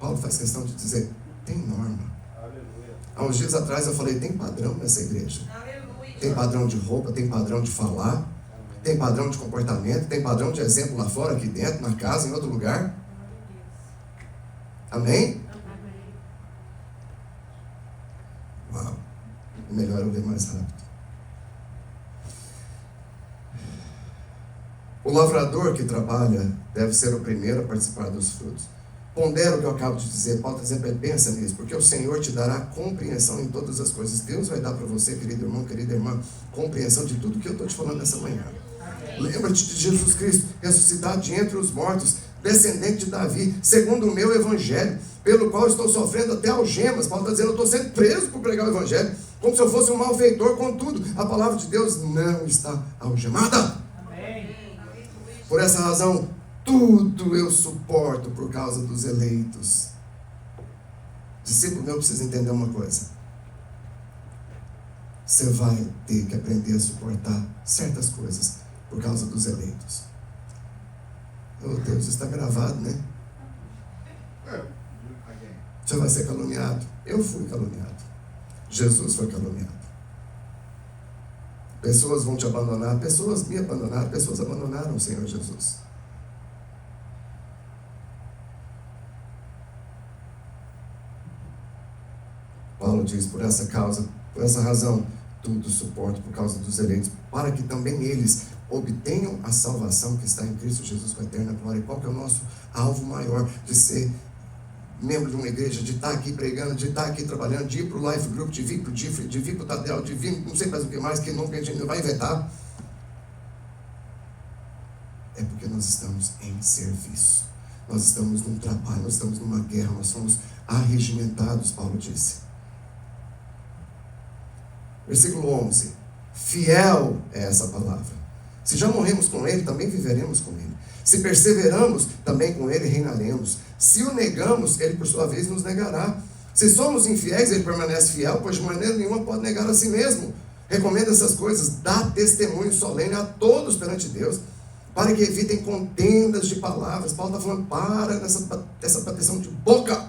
Paulo faz questão de dizer, tem norma. Aleluia. Há uns dias atrás eu falei, tem padrão nessa igreja. Aleluia. Tem padrão de roupa, tem padrão de falar, tem padrão de comportamento, tem padrão de exemplo lá fora, aqui dentro, na casa, em outro lugar. Amém? Uau. Melhor eu ler mais rápido. O lavrador que trabalha deve ser o primeiro a participar dos frutos. Pondera o que eu acabo de dizer. Paulo está dizendo, pensa nisso, porque o Senhor te dará compreensão em todas as coisas. Deus vai dar para você, querido irmão, querida irmã, compreensão de tudo que eu estou te falando nessa manhã. Lembra-te de Jesus Cristo, ressuscitado de entre os mortos, descendente de Davi, segundo o meu evangelho, pelo qual estou sofrendo até algemas. Paulo está dizendo, eu estou sendo preso por pregar o evangelho, como se eu fosse um malfeitor. Contudo, a palavra de Deus não está algemada. Por essa razão, tudo eu suporto por causa dos eleitos. Discípulo meu precisa entender uma coisa. Você vai ter que aprender a suportar certas coisas por causa dos eleitos. Oh Deus, está gravado, né? Você vai ser caluniado. Eu fui caluniado. Jesus foi caluniado. Pessoas vão te abandonar, pessoas me abandonaram, pessoas abandonaram o Senhor Jesus. Paulo diz, por essa causa, por essa razão, tudo suporto por causa dos eleitos, para que também eles obtenham a salvação que está em Cristo Jesus com a eterna glória. E qual que é o nosso alvo maior? De ser membro de uma igreja, de estar aqui pregando, de estar aqui trabalhando, de ir para o Life Group, de vir para o Diffrey, de vir para o Tadel, de vir, não sei mais o que mais, que nunca a gente não vai inventar. É porque nós estamos em serviço. Nós estamos num trabalho, nós estamos numa guerra, nós somos arregimentados, Paulo disse. Versículo 11. Fiel é essa palavra. Se já morremos com ele, também viveremos com ele. Se perseveramos, também com ele reinaremos. Se o negamos, ele por sua vez nos negará. Se somos infiéis, ele permanece fiel, pois de maneira nenhuma pode negar a si mesmo. Recomenda essas coisas, dá testemunho solene a todos perante Deus, para que evitem contendas de palavras. Paulo está falando, para essa bateção de boca,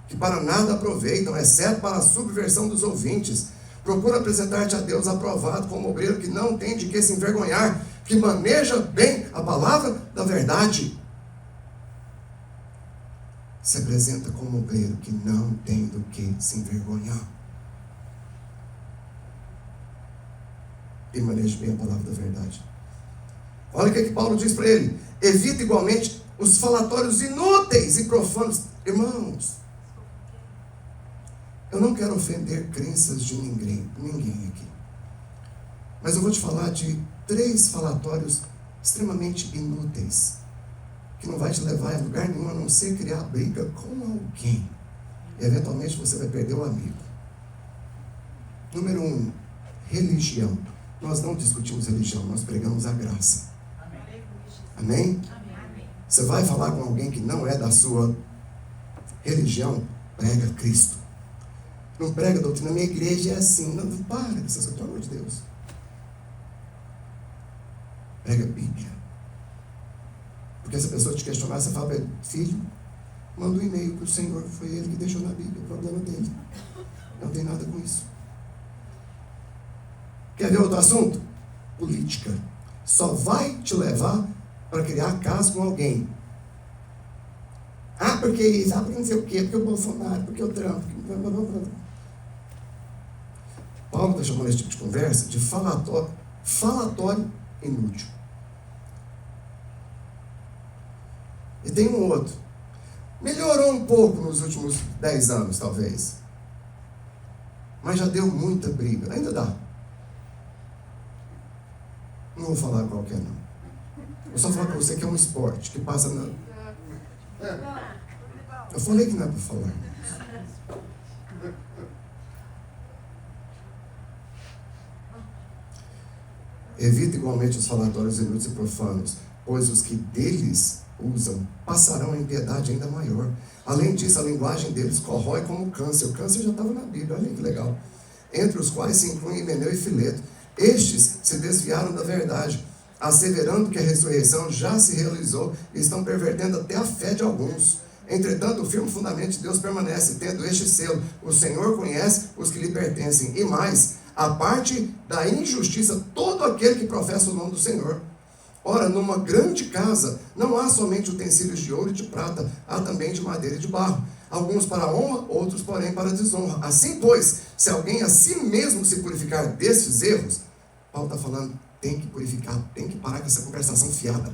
que para nada aproveitam, exceto para a subversão dos ouvintes. Procura apresentar-te a Deus aprovado como obreiro que não tem de que se envergonhar, que maneja bem a palavra da verdade. Se apresenta como obreiro que não tem do que se envergonhar. E maneja bem a palavra da verdade. Olha o que Paulo diz para ele. Evita igualmente os falatórios inúteis e profanos. Irmãos, eu não quero ofender crenças de ninguém aqui. Mas eu vou te falar de 3 falatórios extremamente inúteis, que não vai te levar a lugar nenhum, a não ser criar briga com alguém. E eventualmente você vai perder o amigo. Número 1, religião. Nós não discutimos religião, nós pregamos a graça. Amém? Você vai falar com alguém que não é da sua religião, prega Cristo. Não prega doutrina, minha igreja é assim. Não, para com essas coisas, pelo amor de Deus. Prega a Bíblia. Porque se a pessoa te questionar, você fala, filho, manda um e-mail para o Senhor, foi ele que deixou na Bíblia, o problema dele. Não tem nada com isso. Quer ver outro assunto? Política. Só vai te levar para criar caso com alguém. Ah, porque isso, porque não sei o quê, porque o Bolsonaro, porque o Trump. Paulo está chamando esse tipo de conversa de falatório inútil. E tem um outro. Melhorou um pouco nos últimos 10 anos, talvez. Mas já deu muita briga. Ainda dá. Não vou falar qualquer não. Vou só falar para você que é um esporte que passa na... Eu falei que não é para falar. Evita igualmente os falatórios inúteis e profanos, pois os que deles usam passarão a impiedade ainda maior. Além disso, a linguagem deles corrói como câncer. O câncer já estava na Bíblia, olha que legal. Entre os quais se incluem Himeneu e Fileto, Estes se desviaram da verdade, asseverando que a ressurreição já se realizou e estão pervertendo até a fé de alguns. Entretanto, o firme fundamento de Deus permanece, tendo este selo: o Senhor conhece os que lhe pertencem, e mais, a parte da injustiça, todo aquele que professa o nome do Senhor. Ora, numa grande casa, não há somente utensílios de ouro e de prata, há também de madeira e de barro, alguns para a honra, outros, porém, para a desonra. Assim, pois, se alguém a si mesmo se purificar destes erros, Paulo está falando, tem que purificar, tem que parar com essa conversação fiada.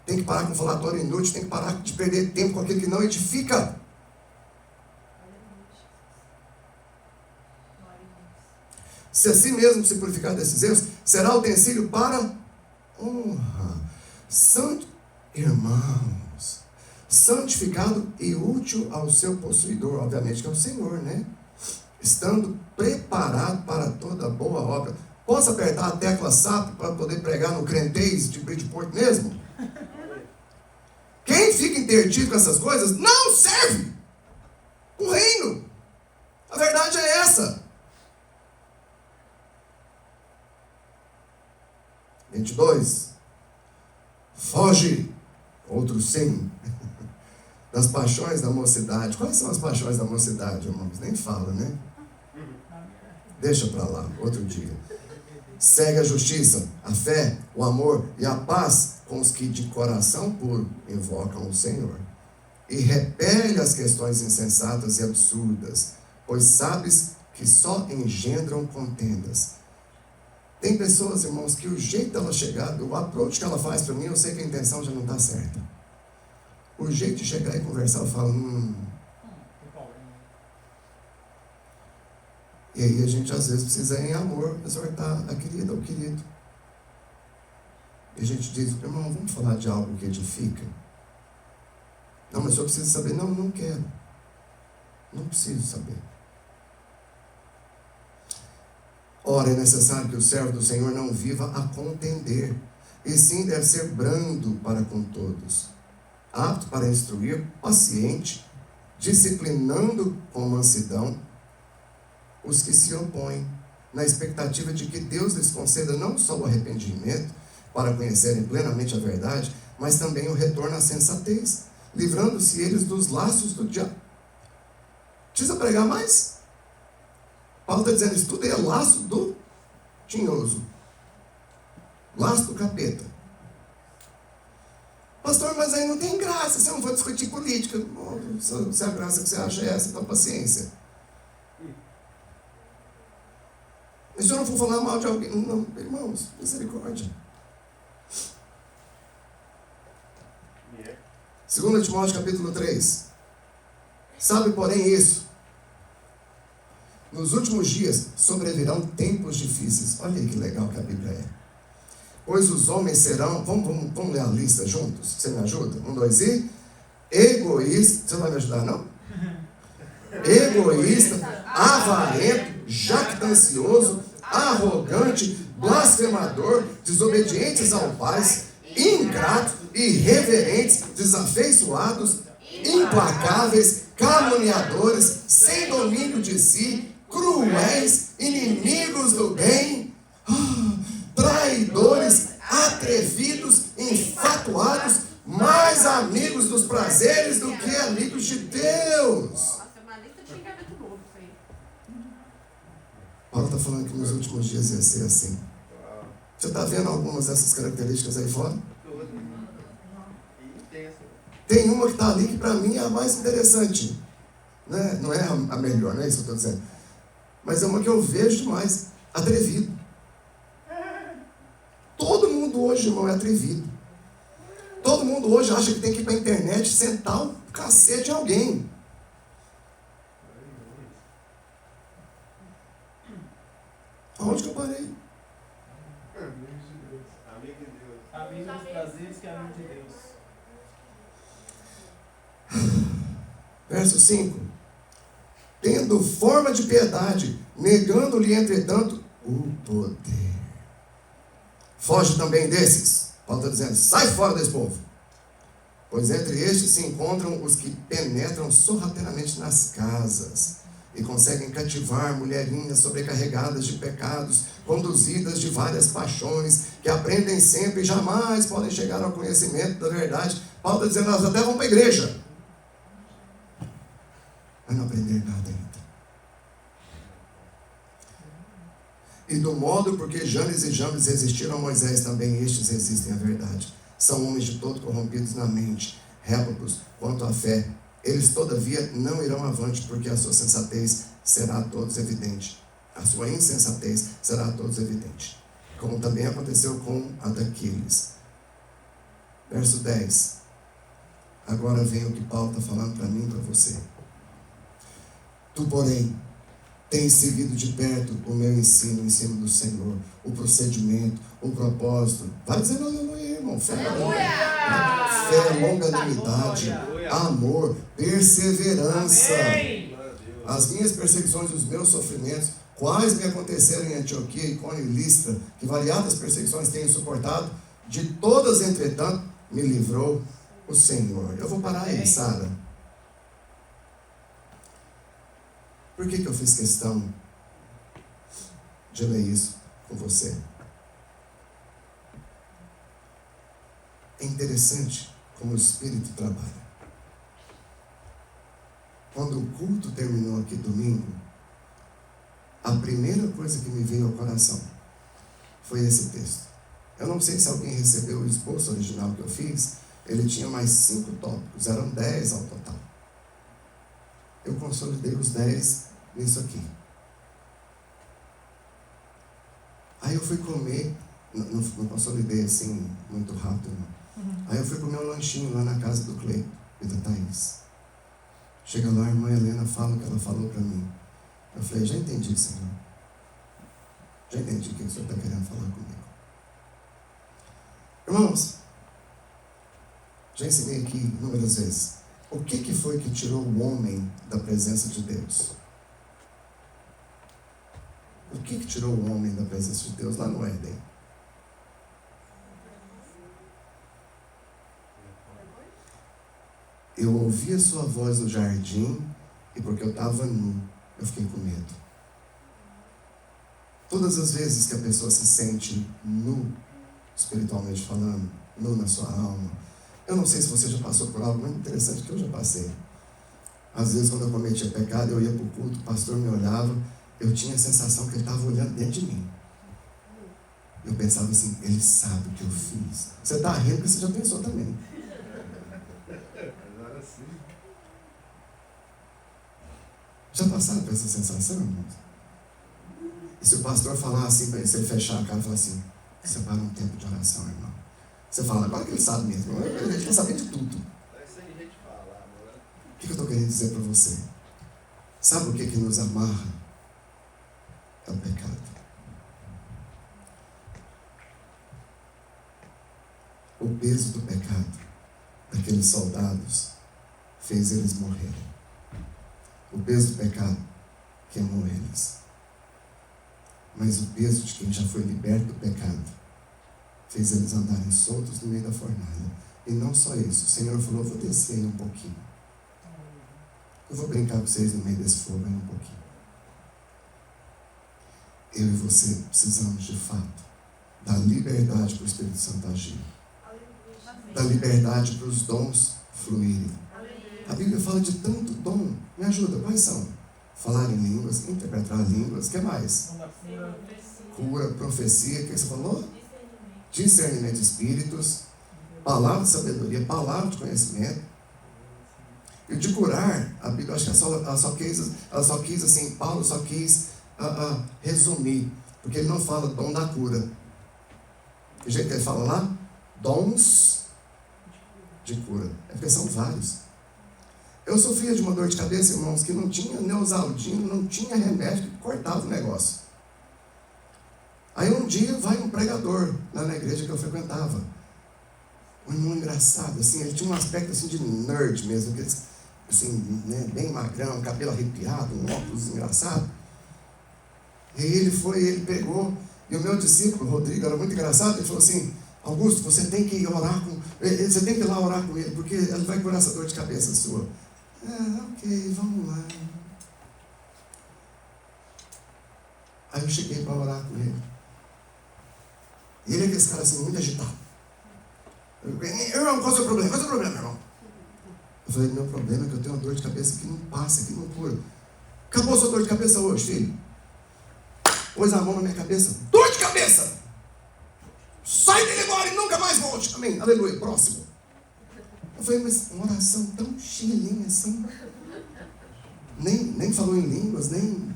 Tem que parar com o falatório inútil, tem que parar de perder tempo com aquilo que não edifica. Se a si mesmo se purificar desses erros, será utensílio para honra. Irmãos, santificado e útil ao seu possuidor, obviamente que é o Senhor, né? Estando preparado para toda boa obra. Posso apertar a tecla SAP para poder pregar no Crentez de Bridgeport mesmo? Quem fica intertido com essas coisas não serve o reino. A verdade é essa. 22. Foge, outro sim, das paixões da mocidade. Quais são as paixões da mocidade, irmãos? Nem fala, né? Deixa para lá, outro dia. Segue a justiça, a fé, o amor e a paz com os que de coração puro invocam o Senhor. E repele as questões insensatas e absurdas, pois sabes que só engendram contendas. Tem pessoas, irmãos, que o jeito dela chegar, o approach que ela faz para mim, eu sei que a intenção já não está certa. O jeito de chegar e conversar, eu falo, E aí a gente às vezes precisa, em amor, exortar a querida ou o querido. E a gente diz, irmão, vamos falar de algo que edifica? Não, mas eu preciso saber. Não, não quero. Não preciso saber. Ora, é necessário que o servo do Senhor não viva a contender, e sim deve ser brando para com todos, apto para instruir, paciente, disciplinando com mansidão os que se opõem, na expectativa de que Deus lhes conceda não só o arrependimento, para conhecerem plenamente a verdade, mas também o retorno à sensatez, livrando-se eles dos laços do diabo. Precisa pregar mais? Paulo está dizendo, isso tudo é laço do tinhoso, laço do capeta. Pastor, mas aí não tem graça, você não vai discutir política. Se a graça que você acha é essa, então paciência. E se eu não for falar mal de alguém, não, irmãos, misericórdia. 2 Timóteo capítulo 3. Sabe, porém, isso. Nos últimos dias sobrevirão tempos difíceis. Olha aí que legal que a Bíblia é. Pois os homens serão... Vamos ler a lista juntos? Você me ajuda? 1, 2 e... Egoísta. Você não vai me ajudar, não? Egoísta, avarento, jactancioso, arrogante, blasfemador, desobedientes ao Pai, ingratos, irreverentes, desafeiçoados, implacáveis, caluniadores, sem domínio de si, cruéis, inimigos do bem, traidores, atrevidos, enfatuados, mais amigos dos prazeres do que amigos de Deus. Paulo está falando que nos últimos dias ia ser assim. Você está vendo algumas dessas características aí fora? Tem uma que está ali que para mim é a mais interessante. Né? Não é a melhor, não é isso que eu estou dizendo. Mas é uma que eu vejo demais. Atrevido. Todo mundo hoje, irmão, é atrevido. Todo mundo hoje acha que tem que ir para a internet sentar o cacete de alguém. Aonde que eu parei? Amigo de Deus. Amigo dos prazeres que é amigo de Deus. Verso 5. Tendo forma de piedade, negando-lhe, entretanto, o poder. Foge também desses. Paulo está dizendo, sai fora desse povo. Pois entre estes se encontram os que penetram sorrateiramente nas casas, e conseguem cativar mulherinhas sobrecarregadas de pecados, conduzidas de várias paixões, que aprendem sempre e jamais podem chegar ao conhecimento da verdade. Paulo está dizendo, nós até vamos para a igreja, mas não aprender nada ainda. E do modo porque Janes e Jambres resistiram a Moisés, também estes resistem à verdade. São homens de todo corrompidos na mente, réprobos quanto à fé. Eles, todavia, não irão avante, porque a sua sensatez será a todos evidente. A sua insensatez será a todos evidente. Como também aconteceu com a daqueles. Verso 10. Agora vem o que Paulo está falando para mim e para você. Tu, porém, tens seguido de perto o meu ensino, o ensino do Senhor, o procedimento, o propósito. Vai dizendo aleluia, irmão. Fé, longanimidade, amor, perseverança. Amém. As minhas perseguições e os meus sofrimentos, quais me aconteceram em Antioquia, Icônio e Listra, que variadas perseguições tenho suportado, de todas, entretanto, me livrou o Senhor. Eu vou parar aí, Sara. Por que eu fiz questão de ler isso com você? É interessante como o Espírito trabalha. Quando o culto terminou aqui domingo, a primeira coisa que me veio ao coração foi esse texto. Eu não sei se alguém recebeu o esboço original que eu fiz. Ele tinha mais 5 tópicos, eram 10 ao total. Eu consolidei os 10 nisso aqui. Aí eu fui comer, não consolidei assim muito rápido, não. Aí eu fui comer um lanchinho lá na casa do Cleito e da Thaís. Chega lá, a irmã Helena fala o que ela falou para mim. Eu falei, já entendi, Senhor. Já entendi o que o Senhor está querendo falar comigo. Irmãos, já ensinei aqui inúmeras vezes. O que foi que tirou o homem da presença de Deus? O que tirou o homem da presença de Deus lá no Éden? Eu ouvi a sua voz no jardim e porque eu estava nu, eu fiquei com medo. Todas as vezes que a pessoa se sente nu, espiritualmente falando, nu na sua alma, eu não sei se você já passou por algo muito interessante que eu já passei. Às vezes, quando eu cometia pecado, eu ia para o culto, o pastor me olhava, eu tinha a sensação que ele estava olhando dentro de mim. Eu pensava assim, ele sabe o que eu fiz. Você está rindo porque você já pensou também. Já passaram por essa sensação, irmãos? E se o pastor falar assim, se ele fechar a cara e falar assim, separa um tempo de oração, irmão. Você fala, agora que ele sabe mesmo, ele quer saber de tudo. O que eu estou querendo dizer para você? Sabe o que nos amarra? É o pecado. O peso do pecado daqueles soldados fez eles morrerem. O peso do pecado queimou eles. Mas o peso de quem já foi liberto do pecado fez eles andarem soltos no meio da fornalha. E não só isso, o Senhor falou, vou descer aí um pouquinho. Eu vou brincar com vocês no meio desse fogo aí um pouquinho. Eu e você precisamos de fato da liberdade para o Espírito Santo agir. Da liberdade para os dons fluírem. A Bíblia fala de tanto dom. Me ajuda, quais são? Falar em línguas, interpretar línguas, o que mais? Cura, profecia, o que você falou? Discernimento de espíritos, palavra de sabedoria, palavra de conhecimento. E de curar, a Bíblia, acho que ela só quis assim, Paulo só quis resumir, porque ele não fala dom da cura. Que jeito que ele fala lá? Dons de cura. É porque são vários. Eu sofria de uma dor de cabeça, irmãos, que não tinha Neosaldino, não tinha remédio, que cortava o negócio. Aí um dia vai um pregador lá na igreja que eu frequentava. Um irmão engraçado, assim, ele tinha um aspecto assim de nerd mesmo, aqueles, assim, né, bem magrão, cabelo arrepiado, um óculos engraçado. E ele pegou, e o meu discípulo, Rodrigo, era muito engraçado, ele falou assim, Augusto, você tem que ir lá orar com ele, porque ele vai curar essa dor de cabeça sua. Ok, vamos lá. Aí eu cheguei para orar com ele. E ele é aquele cara assim, muito agitado. Irmão, qual é o seu problema? Qual é o seu problema, irmão? Eu falei, meu problema é que eu tenho uma dor de cabeça que não passa, que não cura. Acabou a sua dor de cabeça hoje, filho? Pôs a mão na minha cabeça. Dor de cabeça! Sai dele agora e nunca mais volte. Amém. Aleluia. Próximo. Eu falei, mas uma oração tão chinelinha assim. Nem falou em línguas, nem...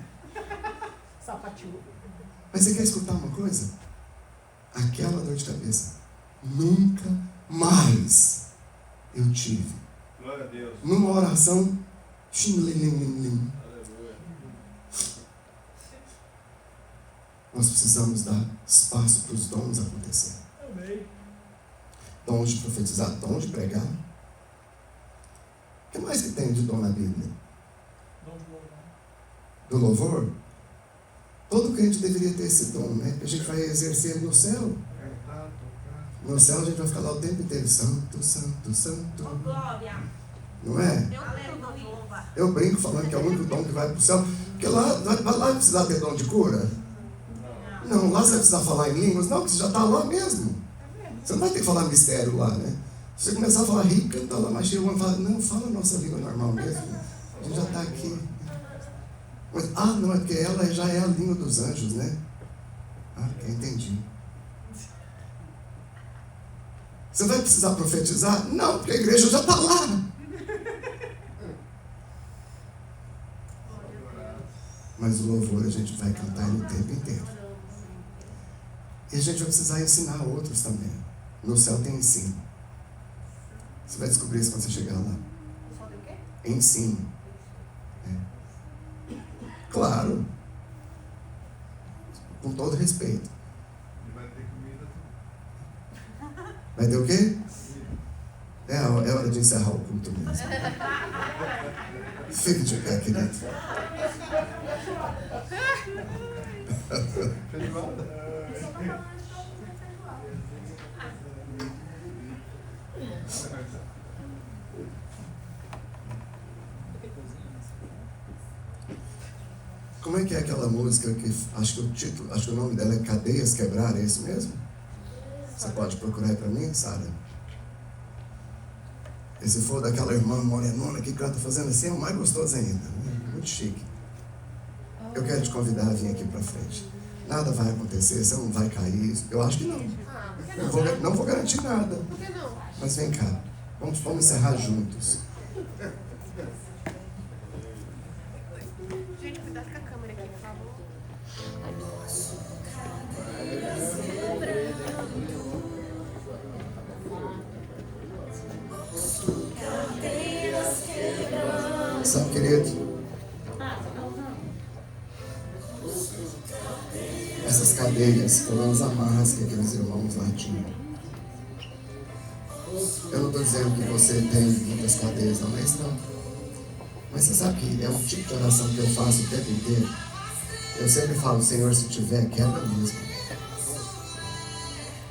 Sapatinho. Mas você quer escutar uma coisa? Aquela dor de cabeça nunca mais eu tive. Glória a Deus. Numa oração chinelinha. Nós precisamos dar espaço para os dons acontecerem. Dom de profetizar, dom de pregar. O que mais que tem de dom na Bíblia? Do louvor? Todo crente deveria ter esse dom, né? Que a gente vai exercer no céu. No céu a gente vai ficar lá o tempo inteiro. Santo, santo, santo. Não é? Eu brinco falando que é o único dom que vai para o céu. Porque lá vai precisar ter dom de cura? Não, lá você vai precisar falar em línguas. Não, porque você já está lá mesmo. Você não vai ter que falar mistério lá, né? Se você começar a falar rico, cantar lá, mas chega um e fala, não, fala a nossa língua normal mesmo. A gente já está aqui. Mas, não, é porque ela já é a língua dos anjos, né? Entendi. Você vai precisar profetizar? Não, porque a igreja já está lá. Mas o louvor a gente vai cantar ele o tempo inteiro. E a gente vai precisar ensinar outros também. No céu tem ensino. Você vai descobrir isso quando você chegar lá. Ensino. Claro. Com todo respeito. Vai ter comida. Vai ter o quê? É hora de encerrar o culto mesmo. Fique de pé, querido. Como é aquela música que acho que o nome dela é Cadeias Quebrar, é isso mesmo? Você pode procurar aí para mim, Sara? E se for daquela irmã morenona que canta fazendo assim, é o mais gostoso ainda, né? Muito chique. Eu quero te convidar a vir aqui para frente. Nada vai acontecer, você não vai cair. Eu acho que não. Não vou garantir nada. Por que não? Mas vem cá, vamos encerrar juntos. Gente, cuidado com a câmera aqui, por favor. Sabe, querido? Essas cadeias foram as amarras que aqueles irmãos lá tinham. Eu não estou dizendo que você tem muitas cadeias, não é isso não. Mas você sabe que é um tipo de oração que eu faço o tempo inteiro. Eu sempre falo, Senhor, se tiver, quebra mesmo.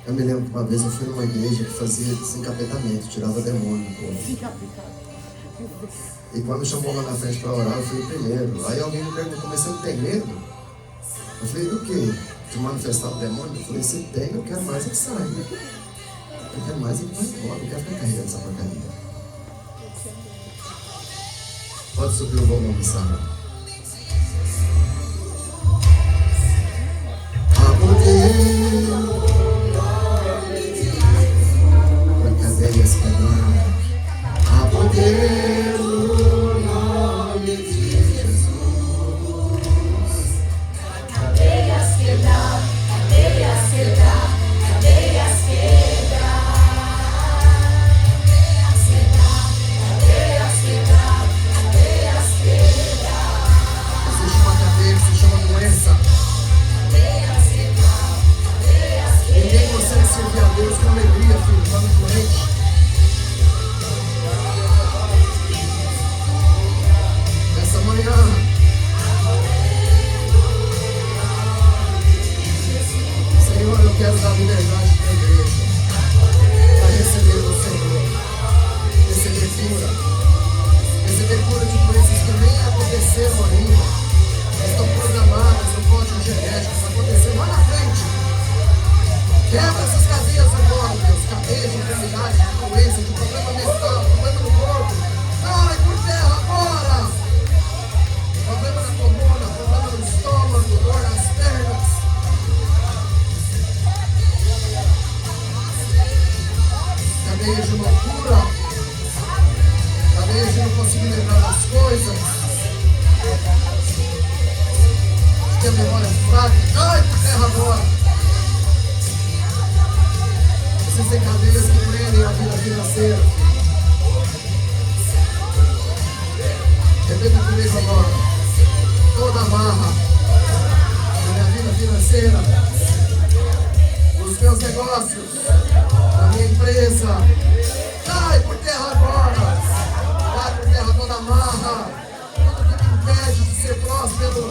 Eu me lembro que uma vez eu fui numa igreja que fazia desencapetamento, tirava demônio do povo. E quando chamou lá na frente para orar, eu fui o primeiro. Aí alguém me perguntou, mas você não tem medo? Eu falei, do quê? De manifestar o demônio? Eu falei, se tem, eu quero mais é que saia. Eu quero mais é que vai embora, eu quero ficar carregando essa porcaria. Pode subir o volume, Sara. Há poder para cadeias quebrar. Há poder no nome de Jesus. Cadeias quebrar, cadeias quebrar, cadeias quebrar. Cadeias quebrar, cadeias quebrar, cadeias quebrar. Quebra essas cadeias agora, Deus. Cadeias de enfermidade, de doença, de problema mental, problema no corpo. Cai por terra agora. Problema na coluna, problema no estômago, dor nas pernas. Cadeias de loucura. Cadeias de não conseguir lembrar das coisas. Que a memória é fraca. Cai por terra agora. Existem cadeias que prendem a vida financeira. Repita comigo agora. Toda amarra na minha vida financeira, nos meus negócios, na minha empresa, cai por terra agora. Cai por terra toda amarra. Tudo que me impede de ser próspero,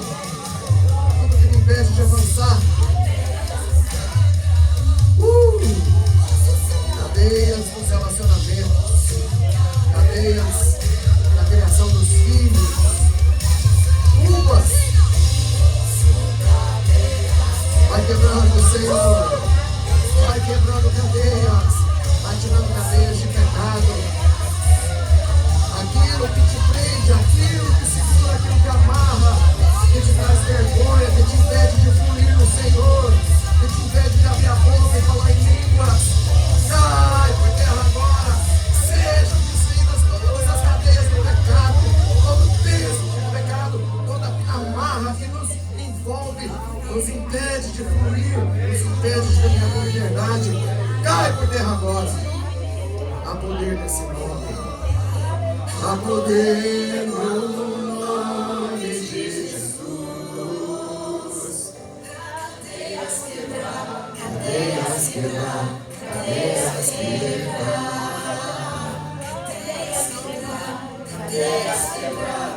tudo que me impede de avançar. Cadeias nos relacionamentos, cadeias na criação dos filhos, culpas. Vai quebrando, Senhor. Vai quebrando cadeias, vai tirando cadeias de pecado. Aquilo que te prende, aquilo que segura, aquilo que amarra, que te traz vergonha, que te impede de fluir no Senhor, que te impede de abrir a boca e falar em línguas. Cai por terra agora. Sejam desfeitas todas as cadeias do pecado, todo o peso do pecado, toda a amarra que nos envolve, nos impede de fluir, nos impede de caminhar com liberdade. Cai por terra agora. Há poder nesse nome. Há poder no nome de Jesus. Cadeias quebrar, cadeias quebrar. Cadeias quebrar, cadeias quebrar,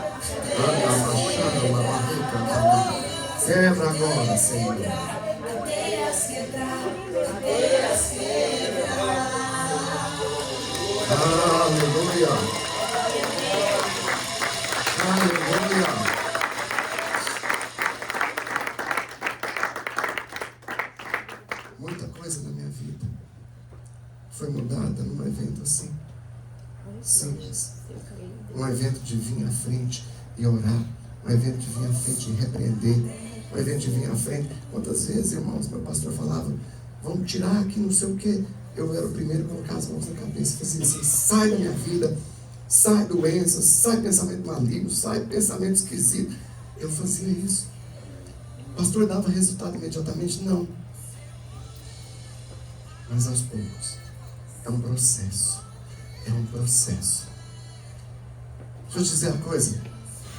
quebra agora, Senhor. Cadeias quebrar, cadeias quebrar. Aleluia. Aleluia. Muita coisa na minha vida foi mudada num evento assim, simples. Um evento de vir à frente e orar. Um evento de vir à frente e repreender. Um evento de vir à frente. Quantas vezes, irmãos, meu pastor falava, vamos tirar aqui não sei o quê. Eu era o primeiro a colocar as mãos na cabeça e fazia assim, sai da minha vida, sai doença, sai pensamento maligno, sai pensamento esquisito. Eu fazia isso. O pastor dava resultado imediatamente? Não. Mas aos poucos. É um processo. É um processo. Deixa eu te dizer uma coisa.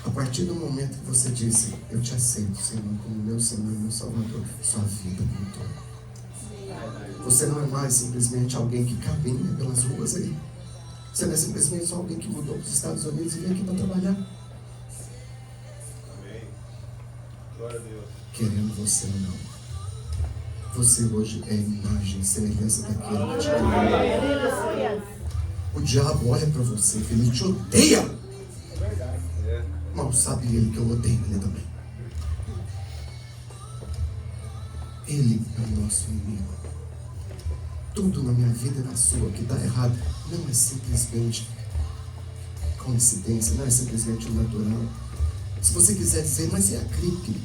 A partir do momento que você disse, eu te aceito, Senhor, como meu Senhor e meu Salvador, sua vida mudou. Você não é mais simplesmente alguém que caminha pelas ruas aí. Você não é simplesmente só alguém que mudou para os Estados Unidos e veio aqui para trabalhar. Amém. Glória a Deus. Querendo você ou não. Você hoje é imagem e semelhança daquele que te criou. O diabo olha para você, ele te odeia. Mal sabe ele que eu odeio ele também. Ele é o nosso inimigo. Tudo na minha vida e na sua que está errado não é simplesmente coincidência, não é simplesmente o natural. Se você quiser dizer, mas é a gripe,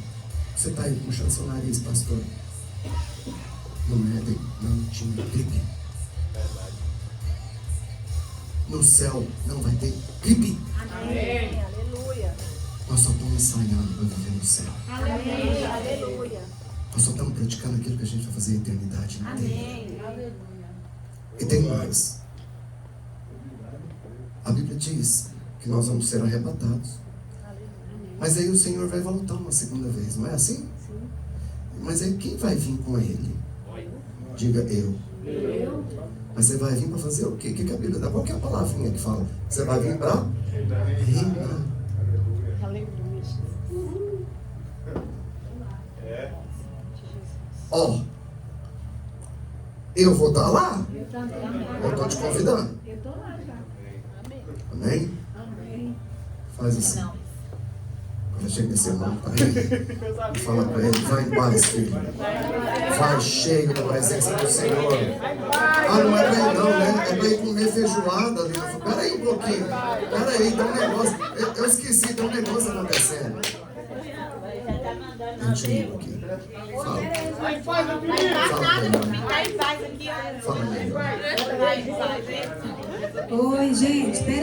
você está aí puxando seu nariz, pastor. No Éden não tinha gripe. No céu não vai ter gripe. Amém. Aleluia. Nós só estamos ensaiando para viver no céu. Amém. Aleluia. Nós só estamos praticando aquilo que a gente vai fazer a eternidade inteira. Amém. Aleluia. E tem mais. A Bíblia diz que nós vamos ser arrebatados. Mas aí o Senhor vai voltar uma segunda vez, não é assim? Sim. Mas aí quem vai vir com Ele? Diga eu. Mas você vai vir para fazer o quê? O que a Bíblia dá? Qual que é a palavrinha que fala? Você vai vir para reinar. Aleluia. Ó, eu vou estar lá. Eu estou te convidando. Eu estou lá já. Amém? Amém. Faz assim. Agora chega esse irmão para ele e fala para ele, vai em paz, filho. vai cheio da presença do Senhor. Ah, não é pra ir não, né? É pra ir comer feijoada ali. Peraí um pouquinho. Peraí, tem um negócio. Eu esqueci, tem um negócio acontecendo. Eu te ligo aqui. Fala. Fala melhor. Fala melhor. Oi, gente,